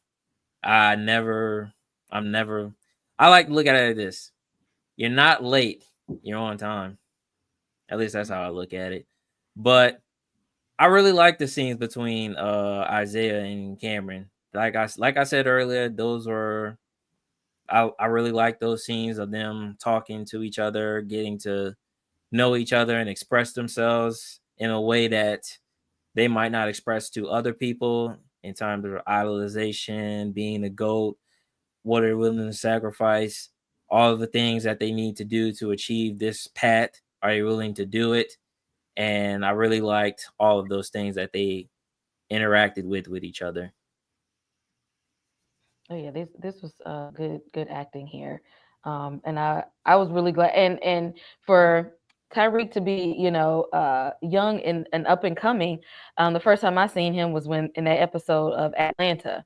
I never I'm never I like to look at it like this. You're not late, you're on time. At least that's how I look at it. But I really like the scenes between Isaiah and Cameron. Like I said earlier, those were I really like those scenes of them talking to each other, getting to know each other and express themselves in a way that they might not express to other people in terms of idolization, being a goat, what they're willing to sacrifice, all of the things that they need to do to achieve this path. Are you willing to do it? And I really liked all of those things that they interacted with each other. Oh yeah, this was good acting here, and I was really glad and for Tyreek to be young and up and coming. The first time I seen him was when in that episode of Atlanta,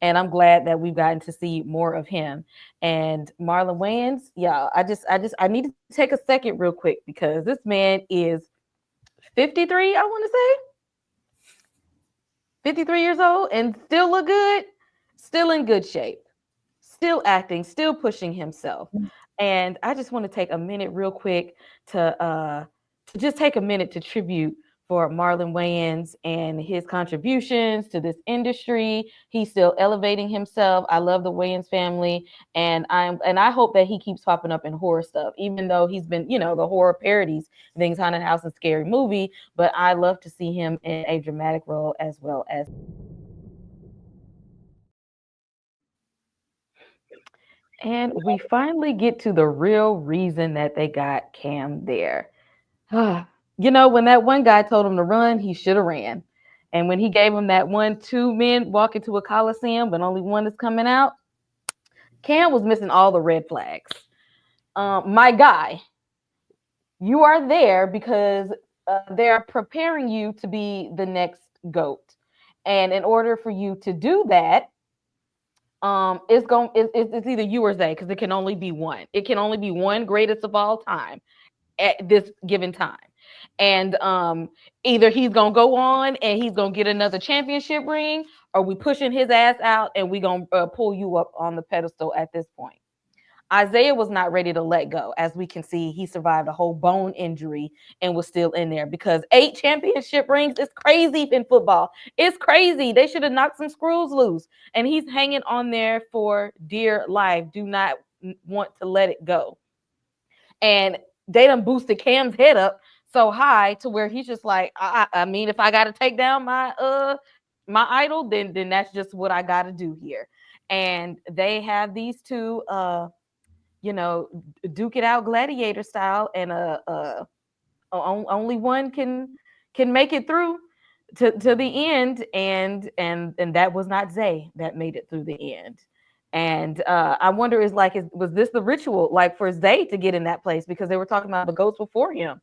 and I'm glad that we've gotten to see more of him. And Marlon Wayans, yeah, I need to take a second real quick because this man is 53. I want to say 53 years old and still look good, still in good shape, still acting, still pushing himself. And I just want to take a minute real quick to just take a minute to tribute for Marlon Wayans and his contributions to this industry. He's still elevating himself. I love the Wayans family, and I hope that he keeps popping up in horror stuff, even though he's been, the horror parodies, things Haunted House and Scary Movie. But I love to see him in a dramatic role as well as. And we finally get to the real reason that they got Cam there. When that one guy told him to run, he should have ran. And when he gave him that one, two men walk into a coliseum, but only one is coming out, Cam was missing all the red flags. My guy, you are there because they're preparing you to be the next GOAT. And in order for you to do that, it's either you or they, because it can only be one. It can only be one greatest of all time at this given time. And either he's gonna go on and he's gonna get another championship ring, or we pushing his ass out and we gonna pull you up on the pedestal at this point. Isaiah was not ready to let go. As we can see, he survived a whole bone injury and was still in there because 8 championship rings is crazy in football. It's crazy. They should have knocked some screws loose. And he's hanging on there for dear life. Do not want to let it go. And they done boosted Cam's head up so high to where he's just like, I mean, if I got to take down my idol, then that's just what I got to do here. And they have these two duke it out gladiator style, and only one can make it through to the end, and that was not Zay that made it through the end. And I wonder, was this the ritual like for Zay to get in that place, because they were talking about the ghosts before him?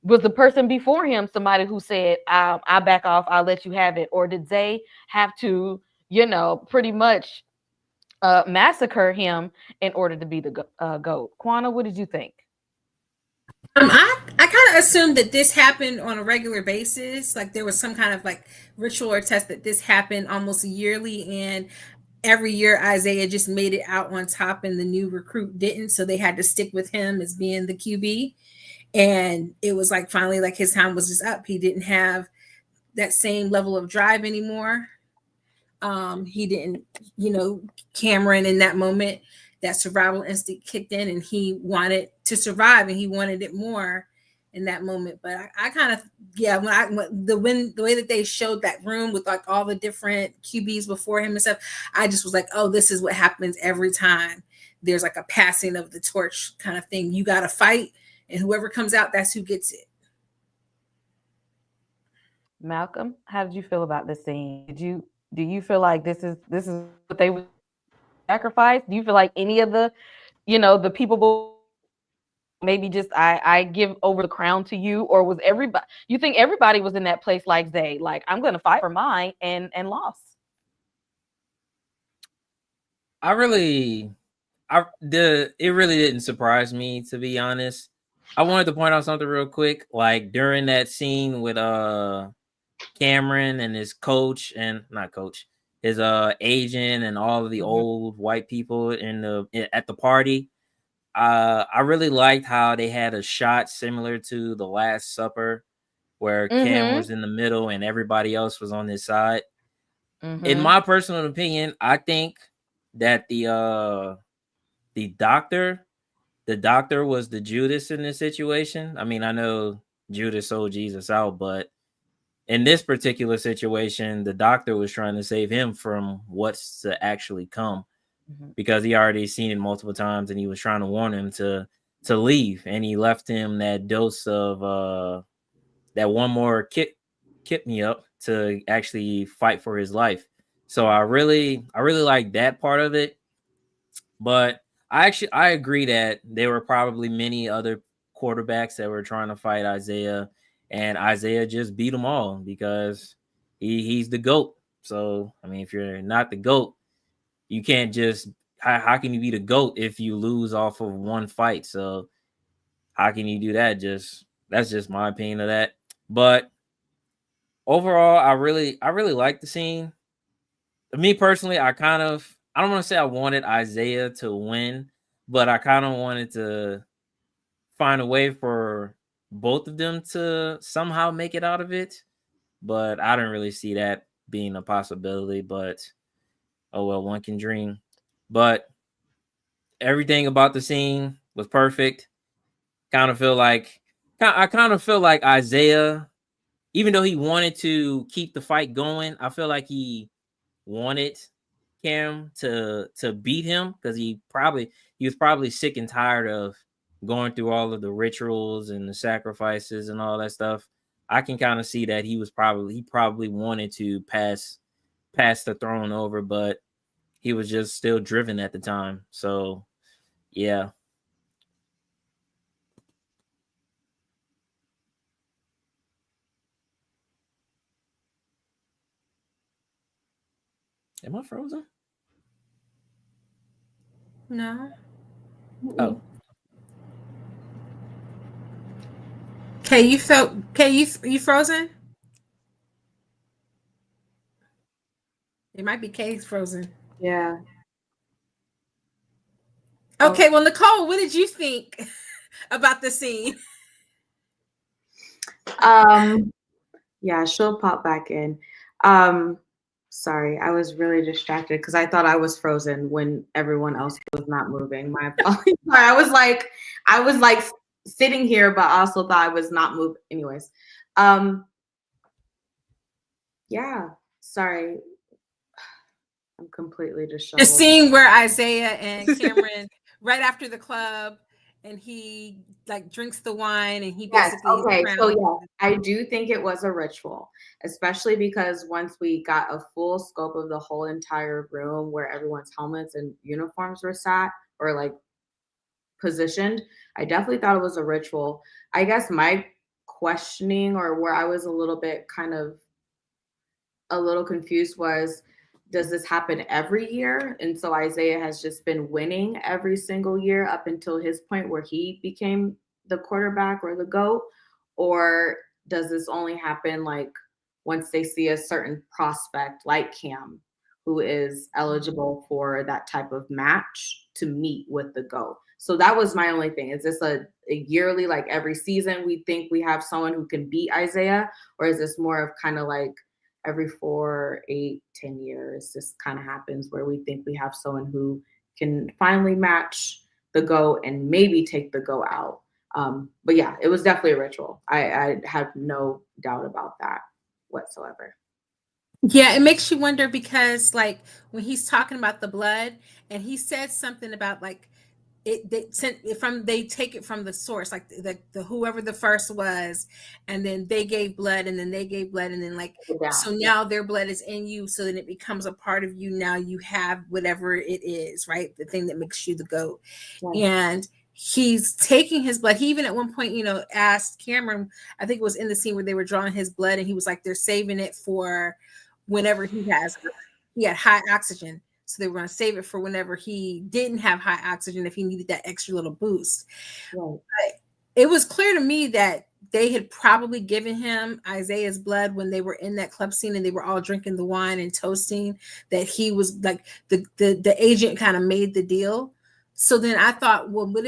Was the person before him somebody who said, I back off, I'll let you have it? Or did Zay have to, pretty much massacre him in order to be the GOAT? Quana, what did you think? I kind of assumed that this happened on a regular basis. Like there was some kind of like ritual or test that this happened almost yearly, and every year Isaiah just made it out on top, and the new recruit didn't, so they had to stick with him as being the QB. And it was like finally, like his time was just up. He didn't have that same level of drive anymore. He didn't, Cameron in that moment, that survival instinct kicked in, and he wanted to survive and he wanted it more in that moment. But I kind of, yeah, the way that they showed that room with like all the different QBs before him and stuff, I just was like, oh, this is what happens every time there's like a passing of the torch kind of thing. You got to fight, and whoever comes out, that's who gets it. Malcolm, how did you feel about this scene? Do you feel like this is what they would sacrifice? Do you feel like any of the, the people maybe just I give over the crown to you, or was everybody? You think everybody was in that place like Zay, like I'm gonna fight for mine and lost? I really, it really didn't surprise me, to be honest. I wanted to point out something real quick, like during that scene with Cameron and his coach, and not coach, his agent, and all of the old white people at the party. I really liked how they had a shot similar to The Last Supper, where Cam was in the middle and everybody else was on his side. In my personal opinion, I think that the doctor was the Judas in this situation. I mean, I know Judas sold Jesus out, but in this particular situation, the doctor was trying to save him from what's to actually come, because he already seen it multiple times, and he was trying to warn him to leave, and he left him that dose of that one more kip me up to actually fight for his life. So I really like that part of it. But I agree that there were probably many other quarterbacks that were trying to fight Isaiah, and Isaiah just beat them all because he's the GOAT. So I mean, if you're not the GOAT, you can't just how can you be the GOAT if you lose off of one fight? So how can you do that? That's just my opinion of that. But overall, I really like the scene. Me personally, I don't want to say I wanted Isaiah to win, but I kind of wanted to find a way for both of them to somehow make it out of it. But I didn't really see that being a possibility. But oh well, one can dream. But everything about the scene was perfect. I kind of feel like Isaiah, even though he wanted to keep the fight going, I feel like he wanted Cam to beat him, because he was probably sick and tired of going through all of the rituals and the sacrifices and all that stuff. I can kind of see that he probably wanted to pass the throne over, but he was just still driven at the time. So yeah. Am I frozen? No. Oh. K, you frozen? It might be K's frozen. Yeah. Okay, well, Nicole, what did you think about the scene? Yeah, she'll pop back in. Sorry, I was really distracted because I thought I was frozen when everyone else was not moving. My apologies. I was like sitting here, but I also thought I was not moving. Anyways, yeah, sorry. I'm completely disheveled. The scene where Isaiah and Cameron right after the club, and he like drinks the wine, and he basically okay. So yeah, I do think it was a ritual, especially because once we got a full scope of the whole entire room where everyone's helmets and uniforms were sat or like positioned, I definitely thought it was a ritual. I guess my questioning, or where I was a little bit kind of a little confused, was, does this happen every year? And so Isaiah has just been winning every single year up until his point where he became the quarterback or the GOAT? Or does this only happen like once they see a certain prospect like Cam, who is eligible for that type of match to meet with the GOAT? So that was my only thing. Is this a yearly, like every season we think we have someone who can beat Isaiah? Or is this more of kind of like every 4, 8, 10 years, this kind of happens where we think we have someone who can finally match the GOAT and maybe take the GOAT out? But yeah, it was definitely a ritual. I have no doubt about that whatsoever. Yeah, it makes you wonder, because like when he's talking about the blood, and he said something about like they take it from the source, like the whoever the first was, and then they gave blood, and then they gave blood, and then like so now their blood is in you, so then it becomes a part of you. Now you have whatever it is, right? The thing that makes you the GOAT. And he's taking his blood. He even at one point, asked Cameron, I think it was in the scene where they were drawing his blood, and he was like, they're saving it for whenever he had high oxygen. So they were going to save it for whenever he didn't have high oxygen, if he needed that extra little boost. Right. But it was clear to me that they had probably given him Isaiah's blood when they were in that club scene and they were all drinking the wine and toasting, that he was like the agent kind of made the deal. So then I thought, well, what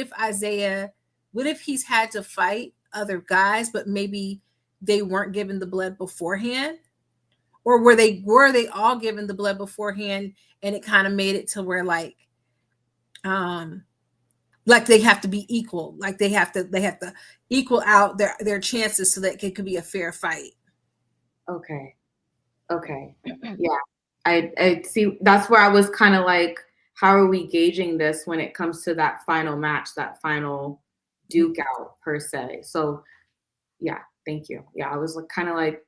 if he's had to fight other guys, but maybe they weren't given the blood beforehand? Or were they all given the blood beforehand, and it kind of made it to where like they have to be equal, like they have to equal out their chances so that it could be a fair fight. Okay. Yeah. I see. That's where I was kind of like, how are we gauging this when it comes to that final match, that final duke out per se? So yeah, thank you. Yeah, I was kind of like,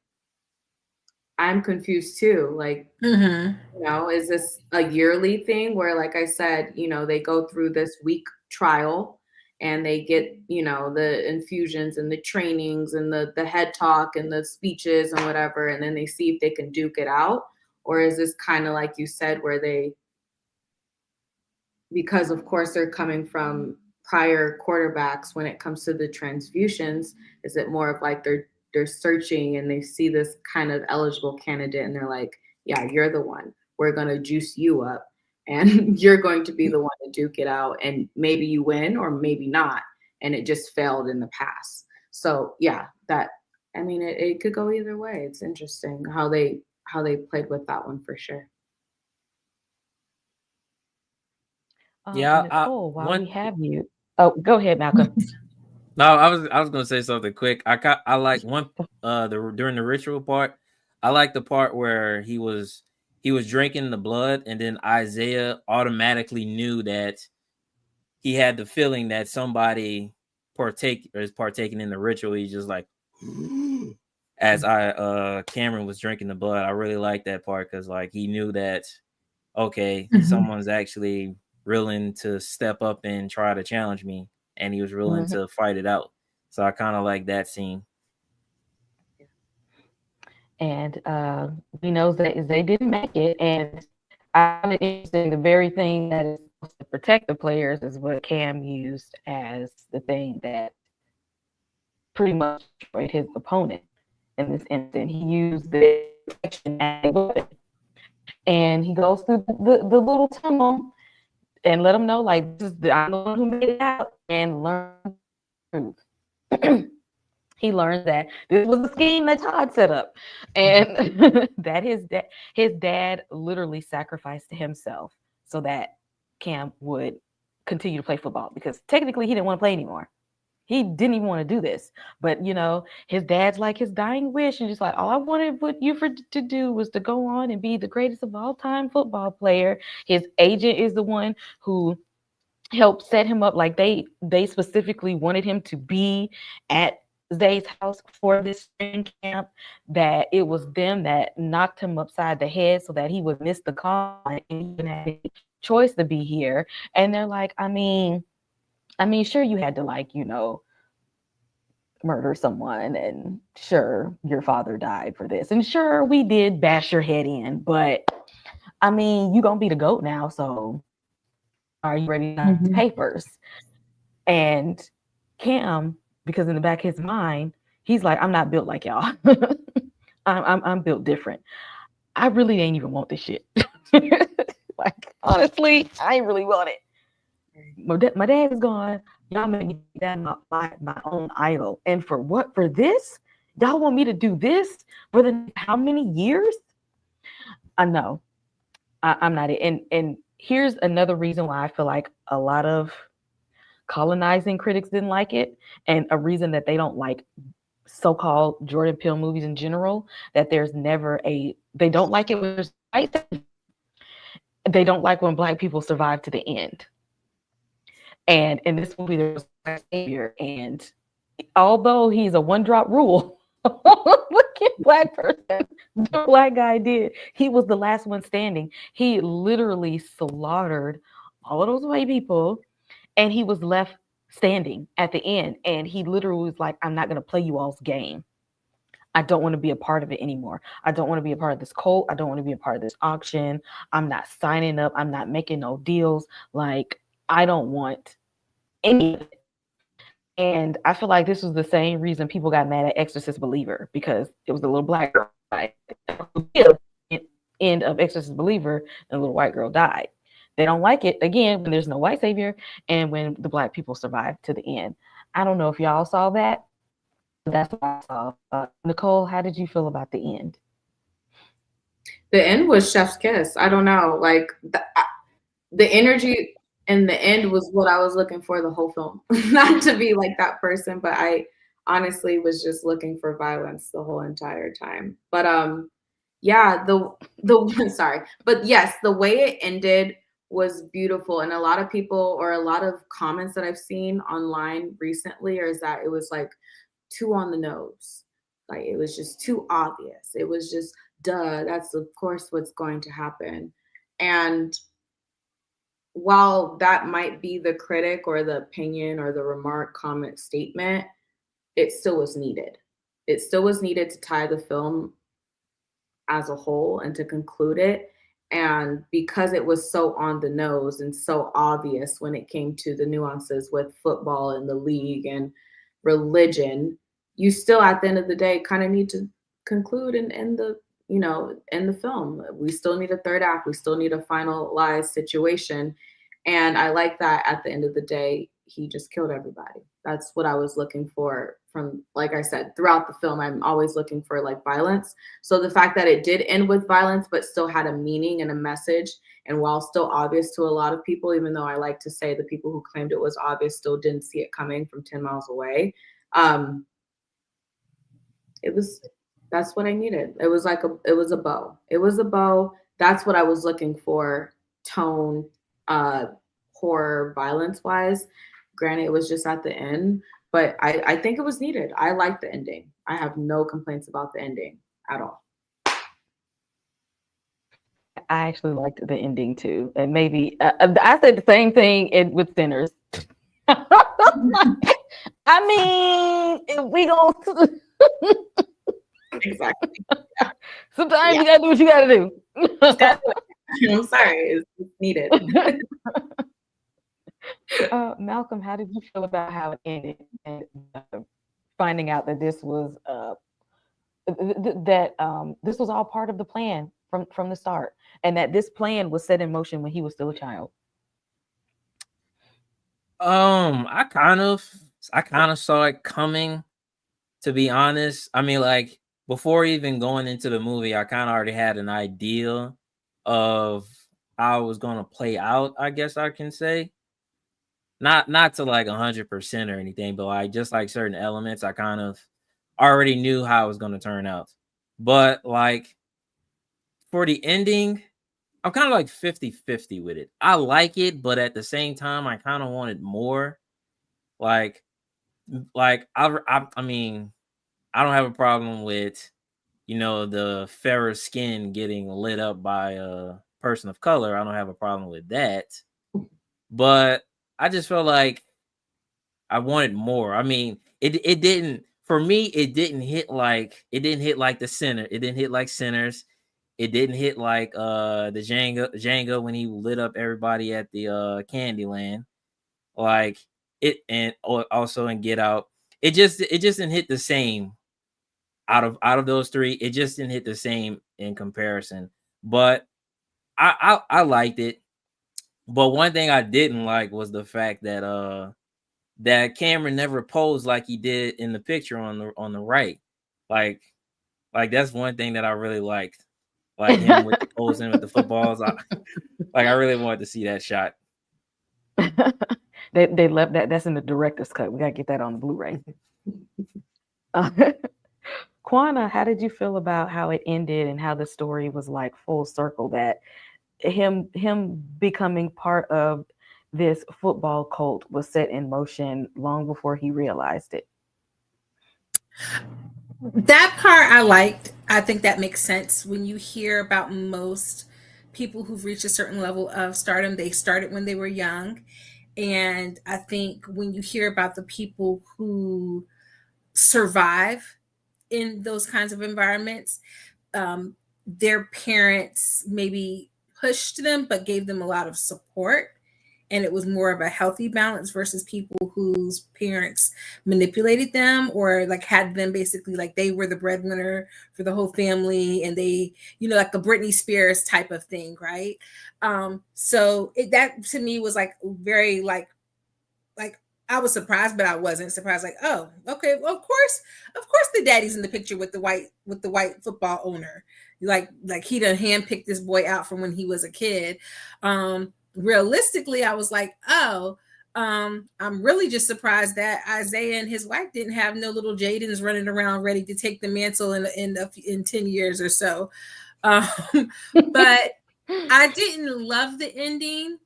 I'm confused too. Like, is this a yearly thing where, like I said, they go through this week trial and they get, the infusions and the trainings and the head talk and the speeches and whatever, and then they see if they can duke it out? Or is this kind of like you said, where because of course they're coming from prior quarterbacks when it comes to the transfusions, is it more of like they're searching and they see this kind of eligible candidate and they're like, yeah, you're the one. We're going to juice you up and you're going to be the one to duke it out, and maybe you win or maybe not. And it just failed in the past. So yeah, it could go either way. It's interesting how they played with that one for sure. Yeah, Nicole, while we have you, go ahead, Malcolm. No, I was gonna say something quick. I like one during the ritual part. I like the part where he was drinking the blood, and then Isaiah automatically knew that he had the feeling that somebody is partaking in the ritual. He's just like, as Cameron was drinking the blood. I really like that part because like he knew that someone's actually willing to step up and try to challenge me, and he was willing to fight it out. So I kind of like that scene. And we know that they didn't make it, and I find it interesting. The very thing that is supposed to protect the players is what Cam used as the thing that pretty much destroyed his opponent in this instant. He used the protection as a weapon, and he goes through the little tunnel and let them know, like, I'm the one who made it out, and learn the truth. He learns that this was a scheme that Todd set up, and that his dad literally sacrificed himself so that Cam would continue to play football, because technically he didn't want to play anymore. He didn't even want to do this, but his dad's like his dying wish, and just like, all I wanted to do was to go on and be the greatest of all time football player. His agent is the one who helped set him up. Like they specifically wanted him to be at Zay's house for this spring camp, that it was them that knocked him upside the head so that he would miss the call and even have a choice to be here. And they're like, I mean, sure, you had to murder someone, and sure, your father died for this, and sure, we did bash your head in, but I mean, you gonna be the GOAT now, so are you ready to sign the papers? And Cam, because in the back of his mind, he's like, I'm not built like y'all. I'm built different. I really ain't even want this shit. Like, honestly, I ain't really want it. My dad is gone. Y'all made me that my own idol. And for what? For this? Y'all want me to do this for how many years? I know. I'm not it. And here's another reason why I feel like a lot of colonizing critics didn't like it, and a reason that they don't like so-called Jordan Peele movies in general, that there's never they don't like it when there's they don't like when Black people survive to the end. And in this movie, there was a savior, and although he's a one-drop rule, look at Black person, the Black guy did. He was the last one standing. He literally slaughtered all of those white people, and he was left standing at the end, and he literally was like, I'm not going to play you all's game. I don't want to be a part of it anymore. I don't want to be a part of this cult. I don't want to be a part of this auction. I'm not signing up. I'm not making no deals. Like, I don't want any of it. And I feel like this was the same reason people got mad at Exorcist Believer, because it was a little black girl died. End of Exorcist Believer, and a little white girl died. They don't like it again when there's no white savior and when the black people survive to the end. I don't know if y'all saw that. That's what I saw. Nicole, how did you feel about the end? The end was chef's kiss. I don't know, like the energy in the end was what I was looking for the whole film. Not to be like that person, but I honestly was just looking for violence the whole entire time. But yeah, the sorry, but yes, the way it ended was beautiful, and a lot of people, or a lot of comments that I've seen online recently, is that it was like too on the nose, like it was just too obvious. It was just duh, that's of course what's going to happen. And while that might be the critic or the opinion or the remark, comment, statement, it still was needed. It still was needed to tie the film as a whole and to conclude it. And because it was so on the nose and so obvious when it came to the nuances with football and the league and religion, you still at the end of the day kind of need to conclude and end the, you know, in the film. We still need a third act. We still need a finalized situation. And I like that at the end of the day, he just killed everybody. That's what I was looking for from, like I said, throughout the film. I'm always looking for like violence. So the fact that it did end with violence, but still had a meaning and a message, and while still obvious to a lot of people, even though I like to say the people who claimed it was obvious still didn't see it coming from 10 miles away. That's what I needed. It was like it was a bow. It was a bow. That's what I was looking for, tone, horror, violence wise. Granted, it was just at the end, but I think it was needed. I like the ending. I have no complaints about the ending at all. I actually liked the ending too, and maybe I said the same thing with Sinners. I mean, if we go exactly. Sometimes you gotta do what you gotta do. I'm sorry, it's needed. Malcolm, how did you feel about how it ended, and finding out that this was this was all part of the plan from the start, and that this plan was set in motion when he was still a child? I kind of saw it coming, to be honest. I mean, like, before even going into the movie, I kind of already had an idea of how it was going to play out, I guess I can say. Not to like 100% or anything, but like just like certain elements, I kind of already knew how it was going to turn out. But like for the ending, I'm kind of like 50-50 with it. I like it, but at the same time, I kind of wanted more. Like I mean, I don't have a problem with, you know, the fairer skin getting lit up by a person of color. I don't have a problem with that. But I just felt like I wanted more. I mean, it didn't, for me, it didn't hit like the center. It didn't hit like Sinners. It didn't hit like the Django when he lit up everybody at the Candyland. Like it, and also in Get Out. It just didn't hit the same out of those three. It just didn't hit the same in comparison. But I liked it. But one thing I didn't like was the fact that that Cameron never posed like he did in the picture on the right. Like that's one thing that I really liked. Like him with the posing with the footballs. I really wanted to see that shot. They left that. That's in the director's cut. We gotta get that on the Blu-ray. Quana, how did you feel about how it ended and how the story was like full circle, that him becoming part of this football cult was set in motion long before he realized it? That part I liked. I think that makes sense. When you hear about most people who've reached a certain level of stardom, they started when they were young. And I think when you hear about the people who survive in those kinds of environments, um, their parents maybe pushed them but gave them a lot of support, and it was more of a healthy balance versus people whose parents manipulated them or like had them basically like they were the breadwinner for the whole family, and they, like the Britney Spears type of thing, right? So that to me was like very like I was surprised, but I wasn't surprised. Like, oh, okay, well, of course, the daddy's in the picture with the white football owner. Like he done handpicked this boy out from when he was a kid. Realistically, I was like, oh, I'm really just surprised that Isaiah and his wife didn't have no little Jadens running around ready to take the mantle in 10 years or so. Um, but I didn't love the ending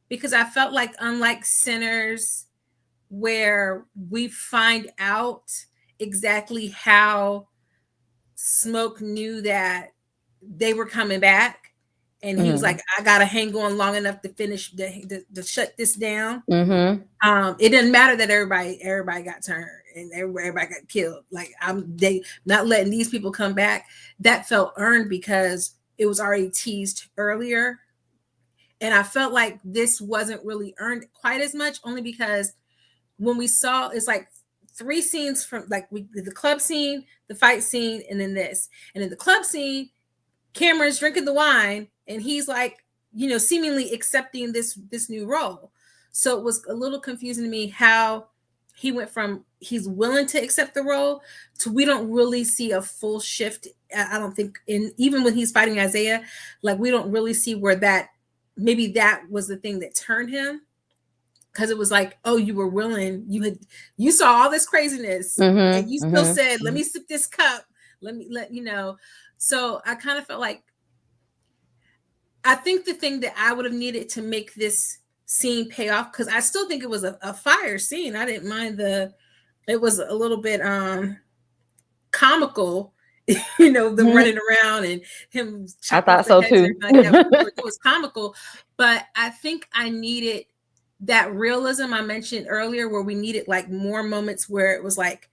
because I felt like, unlike Sinners, where we find out exactly how Smoke knew that they were coming back, and he was like, I gotta hang on long enough to finish to shut this down. It didn't matter that everybody got turned and everybody got killed. Like, they not letting these people come back. That felt earned because it was already teased earlier. And I felt like this wasn't really earned quite as much, only because when we saw, it's like 3 scenes from like the club scene, the fight scene, and then this. And in the club scene, Cameron's drinking the wine and he's like, seemingly accepting this new role. So it was a little confusing to me how he went from he's willing to accept the role to we don't really see a full shift. I don't think, in even when he's fighting Isaiah, like we don't really see where that maybe that was the thing that turned him, because it was like, oh, you were willing, you saw all this craziness, and you still said, let me sip this cup, let so I kind of felt like, I think the thing that I would have needed to make this scene pay off, because I still think it was a fire scene, I didn't mind it was a little bit comical, the running around and him I thought so too. Like that. It was comical, but I think I needed that realism I mentioned earlier, where we needed like more moments where it was like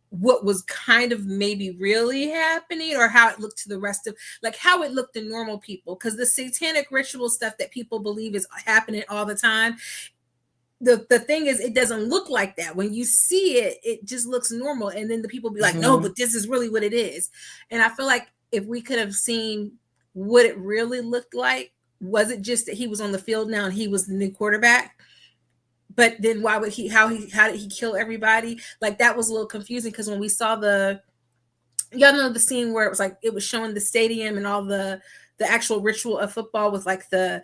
what was kind of maybe really happening, or how it looked to the rest of, like how it looked to normal people, because the satanic ritual stuff that people believe is happening all the time, the thing is, it doesn't look like that. When you see it, it just looks normal, and then the people be like, no, but this is really what it is. And I feel like if we could have seen what it really looked like, was it just that he was on the field now and he was the new quarterback? But then why would how did he kill everybody? Like that was a little confusing, because when we saw y'all know the scene where it was like it was showing the stadium and all the actual ritual of football with like the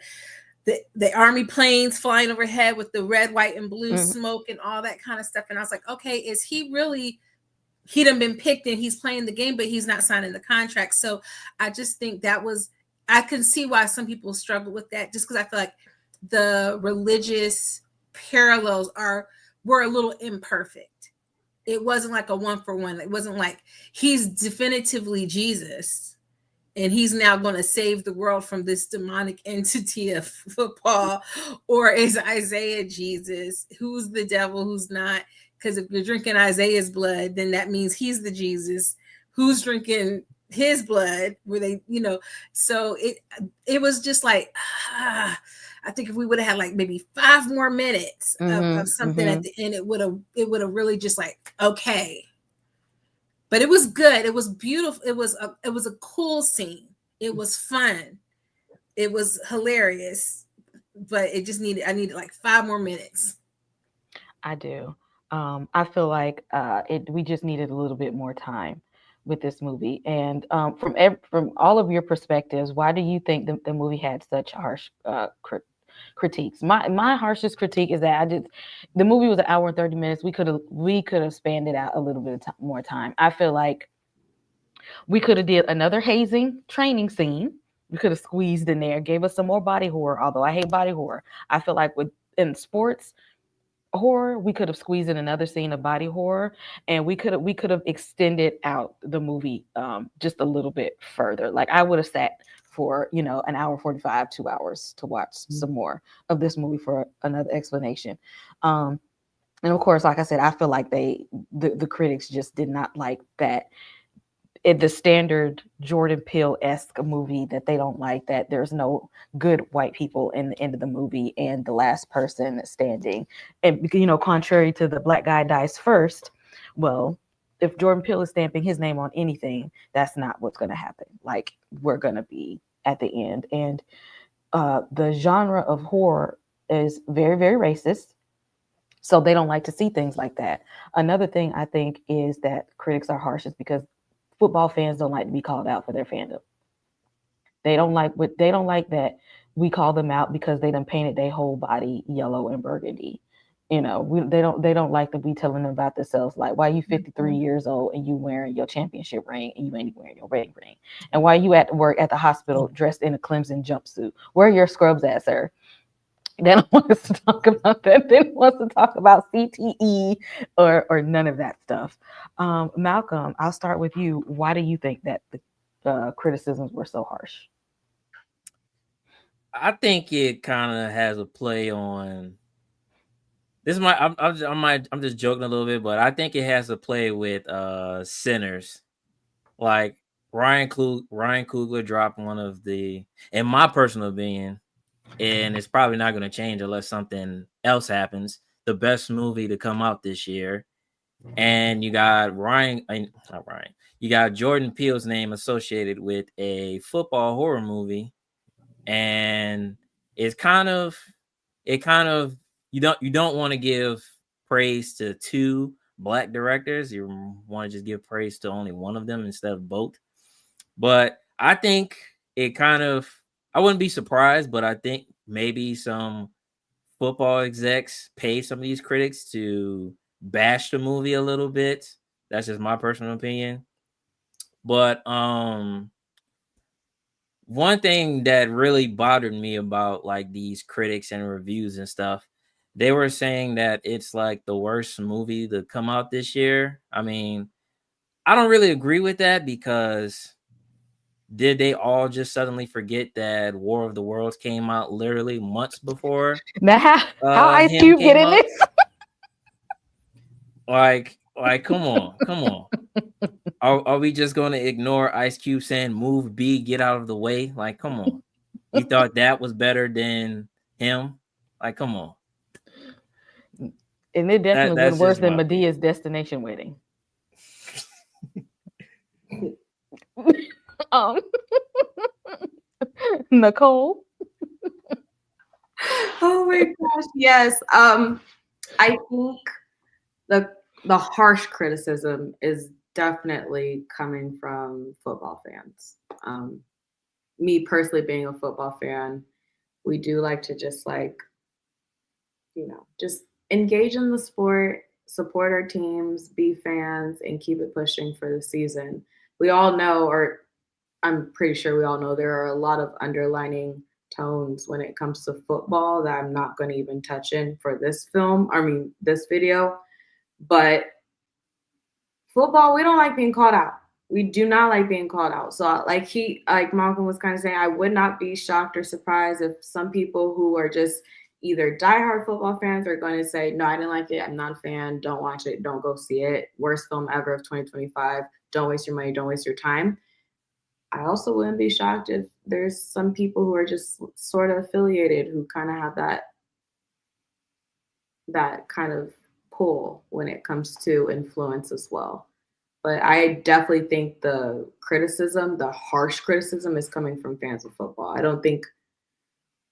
army planes flying overhead with the red, white, and blue smoke and all that kind of stuff. And I was like, okay, is he really, he done been picked and he's playing the game, but he's not signing the contract. So I just think that was, I can see why some people struggle with that, just because I feel like the religious parallels were a little imperfect. It wasn't like a 1-for-1. It wasn't like he's definitively Jesus and he's now going to save the world from this demonic entity of football, or is Isaiah Jesus? Who's the devil, who's not? Because if you're drinking Isaiah's blood, then that means he's the Jesus. Who's drinking his blood? Were they, so it was just like, I think if we would have had like maybe 5 more minutes of something at the end, it would have really just like, okay. But it was good. It was beautiful. It was a cool scene. It was fun. It was hilarious. But I needed like 5 more minutes. I do. I feel like we just needed a little bit more time with this movie. And from all of your perspectives, why do you think the movie had such harsh critiques? My harshest critique is that the movie was 1 hour and 30 minutes. We could have spanned it out a little bit more time. I feel like we could have did another hazing training scene. We could have squeezed in there, gave us some more body horror, although I hate body horror. I feel like in sports horror, we could have squeezed in another scene of body horror, and we could have extended out the movie just a little bit further. Like I would have sat for, you know, an hour 45, 2 hours to watch some more of this movie for another explanation. And of course, like I said, I feel like the critics just did not like that. The standard Jordan Peele-esque movie, that they don't like that there's no good white people in the end of the movie and the last person standing. And, you know, contrary to the black guy dies first, well, if Jordan Peele is stamping his name on anything, that's not what's going to happen. Like, we're going to be at the end. And the genre of horror is very, very racist. So they don't like to see things like that. Another thing I think is that critics are harsh is because football fans don't like to be called out for their fandom. They don't like that we call them out because they done painted their whole body yellow and burgundy. You know, they don't like to be telling them about themselves, like, why you 53 years old and you wearing your championship ring and you ain't wearing your wedding ring, and why you at work at the hospital dressed in a Clemson jumpsuit. Where are your scrubs at, sir? They don't want us to talk about that. They don't want us to talk about CTE or none of that stuff. Malcolm, I'll start with you. Why do you think that the criticisms were so harsh? I think it kind of has a play on this. I'm just joking a little bit, but I think it has a play with Sinners. Like Ryan Coogler dropped one of the, in my personal opinion, and it's probably not going to change unless something else happens, the best movie to come out this year. And you got you got Jordan Peele's name associated with a football horror movie. And it's kind of you don't want to give praise to two black directors. You want to just give praise to only one of them instead of both. But I think it kind of, I wouldn't be surprised, but I think maybe some football execs pay some of these critics to bash the movie a little bit. That's just my personal opinion. But one thing that really bothered me about like these critics and reviews and stuff, they were saying that it's like the worst movie to come out this year. I mean, I don't really agree with that, because did they all just suddenly forget that War of the Worlds came out literally months before Now, how Ice him Cube get came in out? this? Like, come on. Are we just going to ignore Ice Cube saying "Move B, get out of the way"? Like, come on. You thought that was better than him? Like, come on. And it definitely went worse than Medea's Medea's Destination Wedding. Nicole. Oh my gosh, yes. I think the harsh criticism is definitely coming from football fans. Me personally, being a football fan, we do like to just just engage in the sport, support our teams, be fans, and keep it pushing for the season. We all know, or I'm pretty sure we all know, there are a lot of underlining tones when it comes to football that I'm not going to even touch in for this this video. But football, we don't like being called out. We do not like being called out. So like Malcolm was kind of saying, I would not be shocked or surprised if some people who are just either diehard football fans are going to say, no, I didn't like it. I'm not a fan. Don't watch it. Don't go see it. Worst film ever of 2025. Don't waste your money. Don't waste your time. I also wouldn't be shocked if there's some people who are just sort of affiliated who kind of have that kind of pull when it comes to influence as well. But I definitely think the harsh criticism, is coming from fans of football. I don't think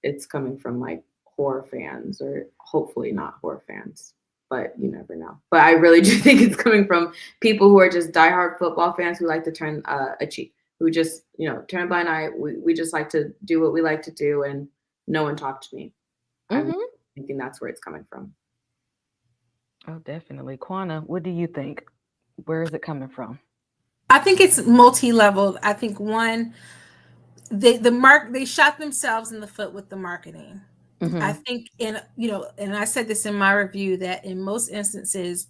it's coming from like horror fans, or hopefully not horror fans, but you never know. But I really do think it's coming from people who are just diehard football fans who like to turn a cheek, who just, turn a blind eye. We just like to do what we like to do, and no one talked to me. Mm-hmm. I'm thinking that's where it's coming from. Oh, definitely. Quana, what do you think? Where is it coming from? I think it's multi-leveled. I think one, they shot themselves in the foot with the marketing. Mm-hmm. I think and I said this in my review, that in most instances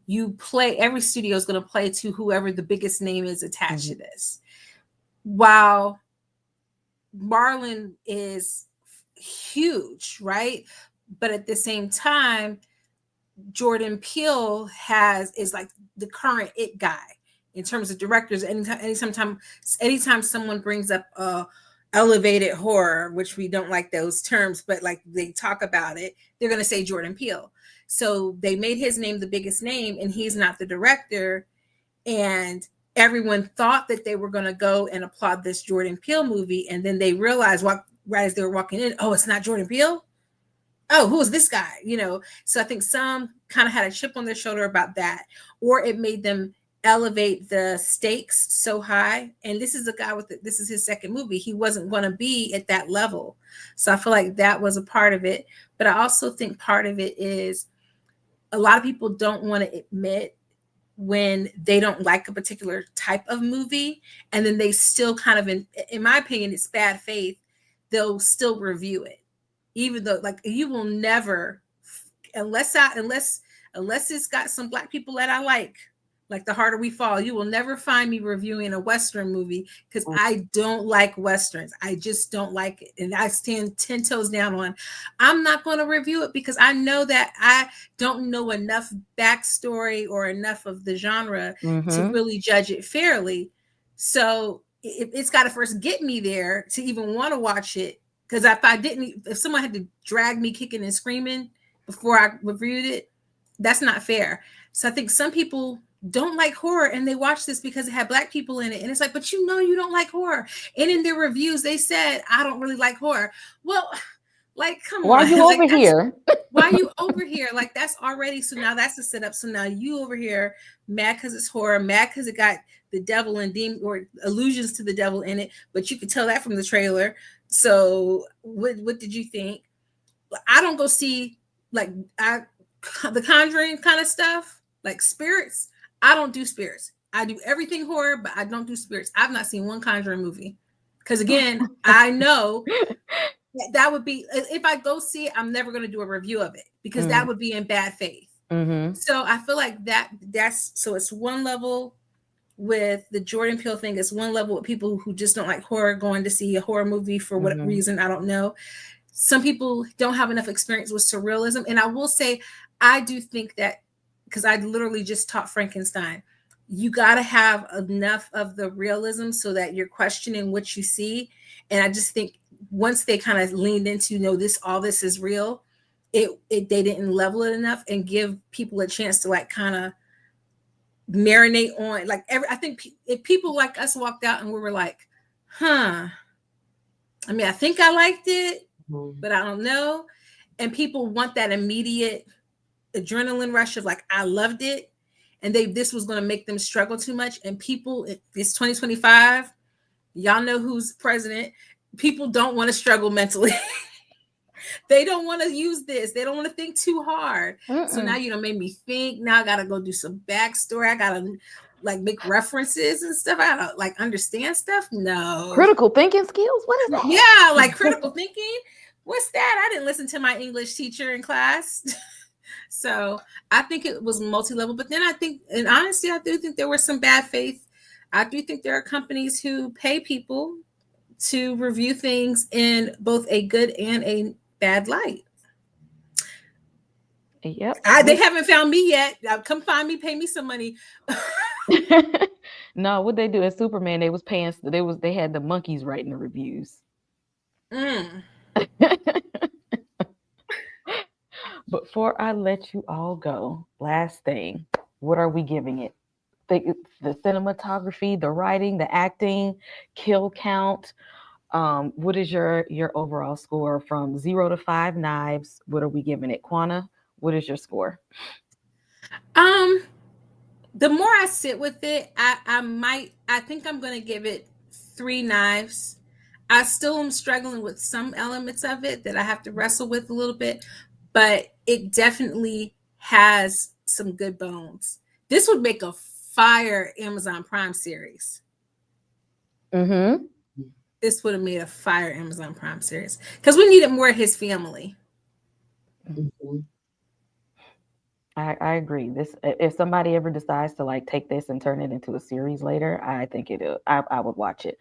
every studio is going to play to whoever the biggest name is attached to this. While Marlon is huge, right? But at the same time, Jordan Peele is like the current it guy in terms of directors. Anytime someone brings up elevated horror, which we don't like those terms, but like they talk about it, they're going to say Jordan Peele. So they made his name the biggest name, and he's not the director. And everyone thought that they were going to go and applaud this Jordan Peele movie, and then they realized, right as they were walking in, oh, it's not Jordan Peele. Oh, who is this guy? So I think some kind of had a chip on their shoulder about that, or it made them elevate the stakes so high. And this is a guy this is his second movie. He wasn't going to be at that level. So I feel like that was a part of it. But I also think part of it is a lot of people don't want to admit when they don't like a particular type of movie, and then they still kind of, in my opinion, it's bad faith. They'll still review it. Even though, like, you will never, unless it's got some Black people that I like The Harder We Fall, you will never find me reviewing a Western movie, because I don't like Westerns. I just don't like it. And I stand 10 toes down on, I'm not going to review it, because I know that I don't know enough backstory or enough of the genre to really judge it fairly. So it's got to first get me there to even want to watch it. Because if someone had to drag me kicking and screaming before I reviewed it, that's not fair. So I think some people don't like horror, and they watch this because it had Black people in it. And it's like, but you don't like horror. And in their reviews, they said, I don't really like horror. Well, like, come on. Why are you over here? Why are you over here? Like, that's already, so now that's the setup. So now you over here mad because it's horror, mad because it got the devil and demon or allusions to the devil in it, but you could tell that from the trailer. So what did you think? I don't go see the Conjuring kind of stuff, like spirits. I don't do spirits. I do everything horror, but I don't do spirits. I've not seen one Conjuring movie, because again, I know that would be, if I go see it, I'm never going to do a review of it, because that would be in bad faith. So I feel like it's one level with the Jordan Peele thing. It's one level with people who just don't like horror going to see a horror movie for what reason, I don't know. Some people don't have enough experience with surrealism. And I will say, I do think that, because I literally just taught Frankenstein, you got to have enough of the realism so that you're questioning what you see. And I just think once they kind of leaned into, all this is real, they didn't level it enough and give people a chance to like kind of marinate on, like, I think if people like us walked out and we were like, I mean, I think I liked it, but I don't know. And people want that immediate adrenaline rush of like, I loved it, and this was going to make them struggle too much. And people, it's 2025, y'all know who's president. People don't want to struggle mentally. They don't want to use this. They don't want to think too hard. So now made me think. Now I gotta go do some backstory. I gotta like make references and stuff. I gotta like understand stuff. No. Critical thinking skills? What is that? Yeah, like critical thinking. What's that? I didn't listen to my English teacher in class. So I think it was multi-level. But then I think, and honestly, I do think there was some bad faith. I do think there are companies who pay people to review things in both a good and a bad light. Yep. They haven't found me yet. Come find me, pay me some money. No, what they do at Superman, they had the monkeys writing the reviews. But before I let you all go, last thing, what are we giving it? The cinematography, the writing, the acting, kill count. What is your overall score from 0 to 5 knives? What are we giving it? Quana, what is your score? The more I sit with it, I think I'm going to give it 3 knives. I still am struggling with some elements of it that I have to wrestle with a little bit, but it definitely has some good bones. This would make a fire Amazon Prime series. This would have made a fire Amazon Prime series, because we needed more of his family. I agree. This if somebody ever decides to like take this and turn it into a series later, I think I would watch it.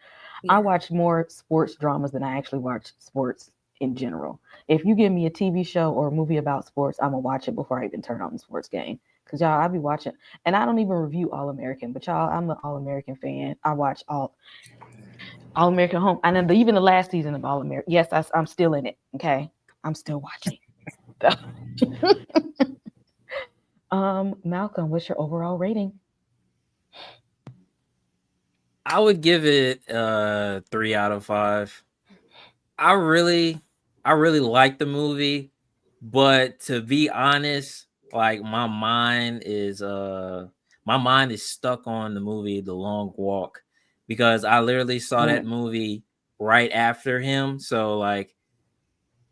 I Yeah. watch more sports dramas than I actually watch sports in general. If you give me a TV show or a movie about sports, I'm gonna watch it before I even turn on the sports game. Cause y'all, I be watching, and I don't even review All American, but y'all, I'm an All American fan. I watch All American Home, and then even the last season of All American. Yes, I'm still in it. Okay, I'm still watching. Malcolm, what's your overall rating? I would give it 3 out of 5. I really like the movie, but to be honest, like my mind is stuck on the movie The Long Walk because I literally saw that movie right after him. So like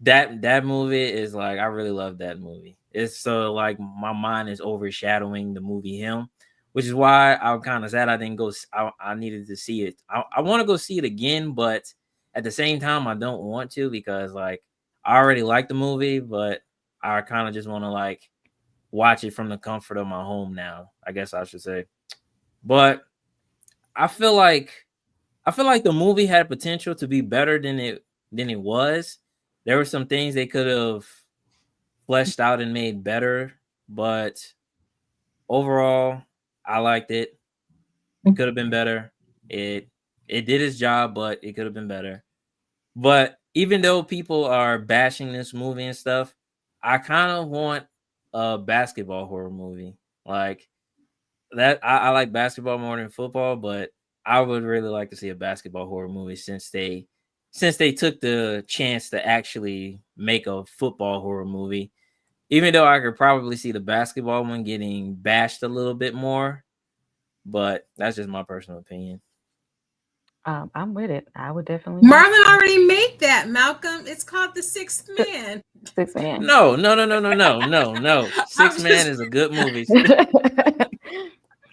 that movie is like I really love that movie. It's so like my mind is overshadowing the movie Him, which is why I'm kind of sad I didn't go. I needed to see it. I want to go see it again, but at the same time I don't want to because like I already like the movie, but I kind of just want to like watch it from the comfort of my home now. I guess I should say, but I feel like the movie had potential to be better than it was. There were some things they could have fleshed out and made better, but overall, I liked it. It could have been better. It did its job, but it could have been better. But even though people are bashing this movie and stuff, I kind of want a basketball horror movie. Like that I like basketball more than football, but I would really like to see a basketball horror movie since they took the chance to actually make a football horror movie. Even though I could probably see the basketball one getting bashed a little bit more, but that's just my personal opinion. I'm with it. I would definitely watch Marlon already made that, Malcolm. It's called The Sixth Man. Six Man. No, no, no, no, no, no, no, no. I'm Six Man just is a good movie.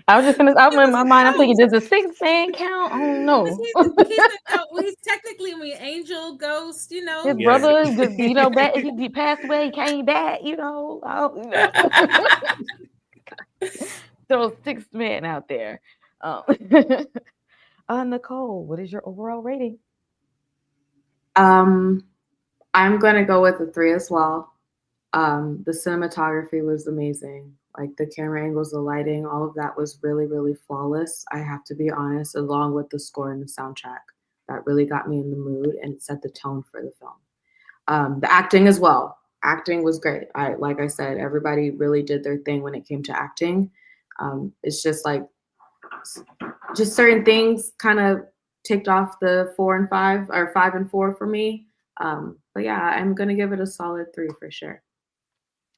I was just gonna. I'm it in was my mind. I'm thinking, close. does the Six Man count? I don't But know. he's a ghost. Well, he's technically angel, ghost, you His know. Yeah. brother, you know, back he passed away. He came back. You know, throw Six Man out there. Um, Nicole, what is your overall rating? I'm gonna go with a 3 as well. The cinematography was amazing. Like the camera angles, the lighting, all of that was really, really flawless. I have to be honest, along with the score and the soundtrack. That really got me in the mood and set the tone for the film. The acting as well. Acting was great. Like I said, everybody really did their thing when it came to acting. It's just like just certain things kind of ticked off the 4 and 5 or 5 and 4 for me. But yeah, I'm gonna give it a solid 3 for sure.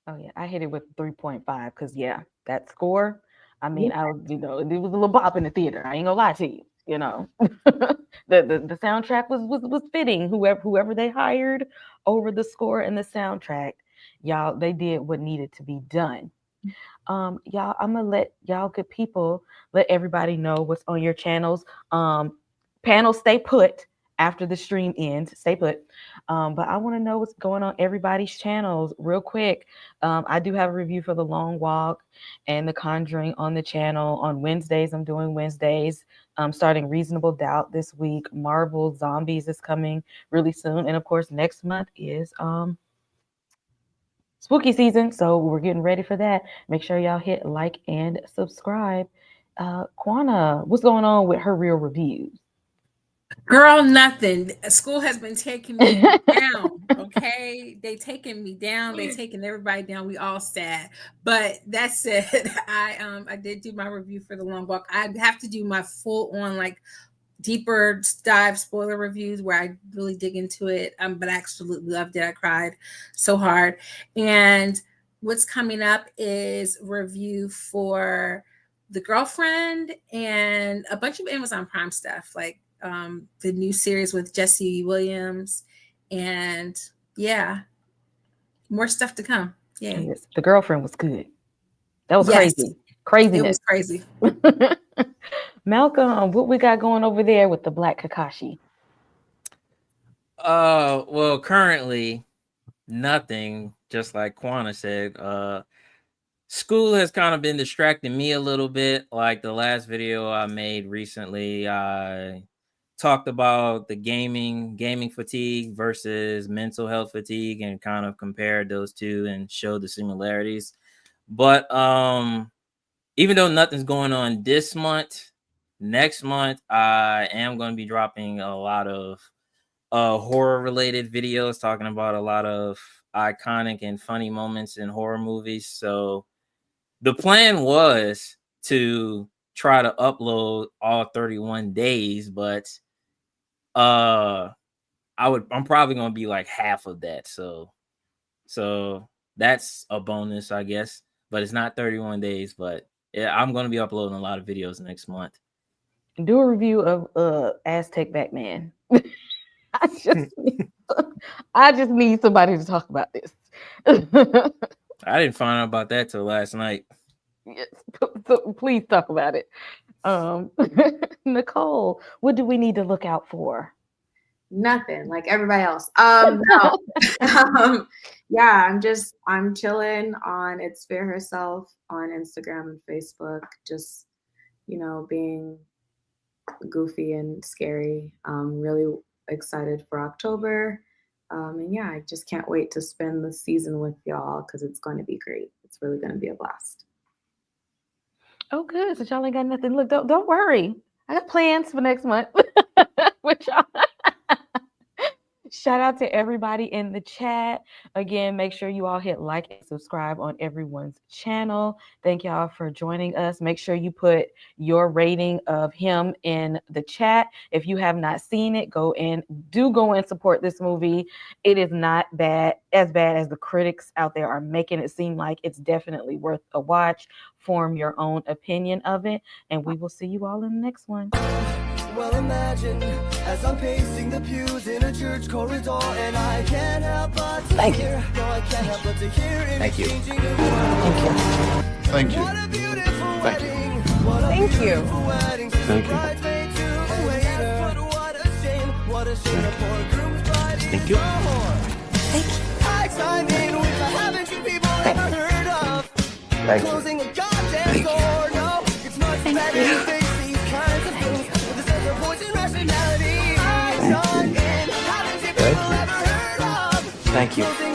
Oh yeah, I hit it with 3.5 because yeah, that score. I mean, Yeah. I was it was a little pop in the theater. I ain't gonna lie to you. The soundtrack was fitting. Whoever they hired over the score and the soundtrack, y'all they did what needed to be done. Y'all, I'm gonna let y'all good people let everybody know what's on your channels. Panel, stay put after the stream ends. Stay put. But I want to know what's going on everybody's channels real quick. I do have a review for The Long Walk and The Conjuring on the channel on Wednesdays. I'm doing Wednesdays. Starting Reasonable Doubt this week. Marvel Zombies is coming really soon, and of course next month is spooky season, so we're getting ready for that. Make sure y'all hit like and subscribe. Quana, what's going on with her real reviews? Girl, nothing. School has been taking me down. Okay, they taking me down. They taking everybody down. We all sad. But that said, I did do my review for The Long Walk. I have to do my full on like deeper dive spoiler reviews where I really dig into it. But I absolutely loved it. I cried so hard. And what's coming up is review for The Girlfriend and a bunch of Amazon Prime stuff, like the new series with Jesse Williams, and yeah, more stuff to come. Yay! Yes, The Girlfriend was good. That was Yes, crazy, it craziness. was crazy. Malcolm, what we got going over there with the Black Kakashi? Well, currently nothing. Just like Quana said. school has kind of been distracting me a little bit. Like the last video I made recently, I talked about the gaming fatigue versus mental health fatigue and kind of compared those two and showed the similarities. But even though nothing's going on this month, next month I am going to be dropping a lot of horror related videos talking about a lot of iconic and funny moments in horror movies. So the plan was to try to upload all 31 days, but I'm probably going to be like half of that. So that's a bonus, I guess, but it's not 31 days, but yeah, I'm going to be uploading a lot of videos next month. Do a review of Aztec Batman. I just need somebody to talk about this. I didn't find out about that till last night. Yes, so please talk about it. Nicole, what do we need to look out for? Nothing, like everybody else. No. Yeah, I'm chilling on It's Fear Herself on Instagram and Facebook, just, being goofy and scary. Really excited for October. And yeah, I just can't wait to spend the season with y'all because it's going to be great. It's really going to be a blast. Oh, good. So y'all ain't got nothing. Look, don't worry. I got plans for next month with y'all. Shout out to everybody in the chat. Again, make sure you all hit like and subscribe on everyone's channel. Thank y'all for joining us. Make sure you put your rating of him in the chat. If you have not seen it, go and support this movie. It is not as bad as the critics out there are making it seem like. It's definitely worth a watch. Form your own opinion of it, and we will see you all in the next one. Well, imagine as I'm pacing the pews in a church corridor, and I can't help but to Thank you. hear. No, I can't help but to hear. Thank you. Thank you. What a beautiful Thank you. wedding. What a Thank you. beautiful wedding. Thank you. Bridesmaid to a waiter. But what a shame. What a shame. A poor groom's bride is Thank you. a whore. I mean, which I haven't you people ever heard of. Thank you. Closing a goddamn door. No, it's much better to face these kinds of things with a sense of poison rationality. Haven't you people ever heard of? Thank you. Closing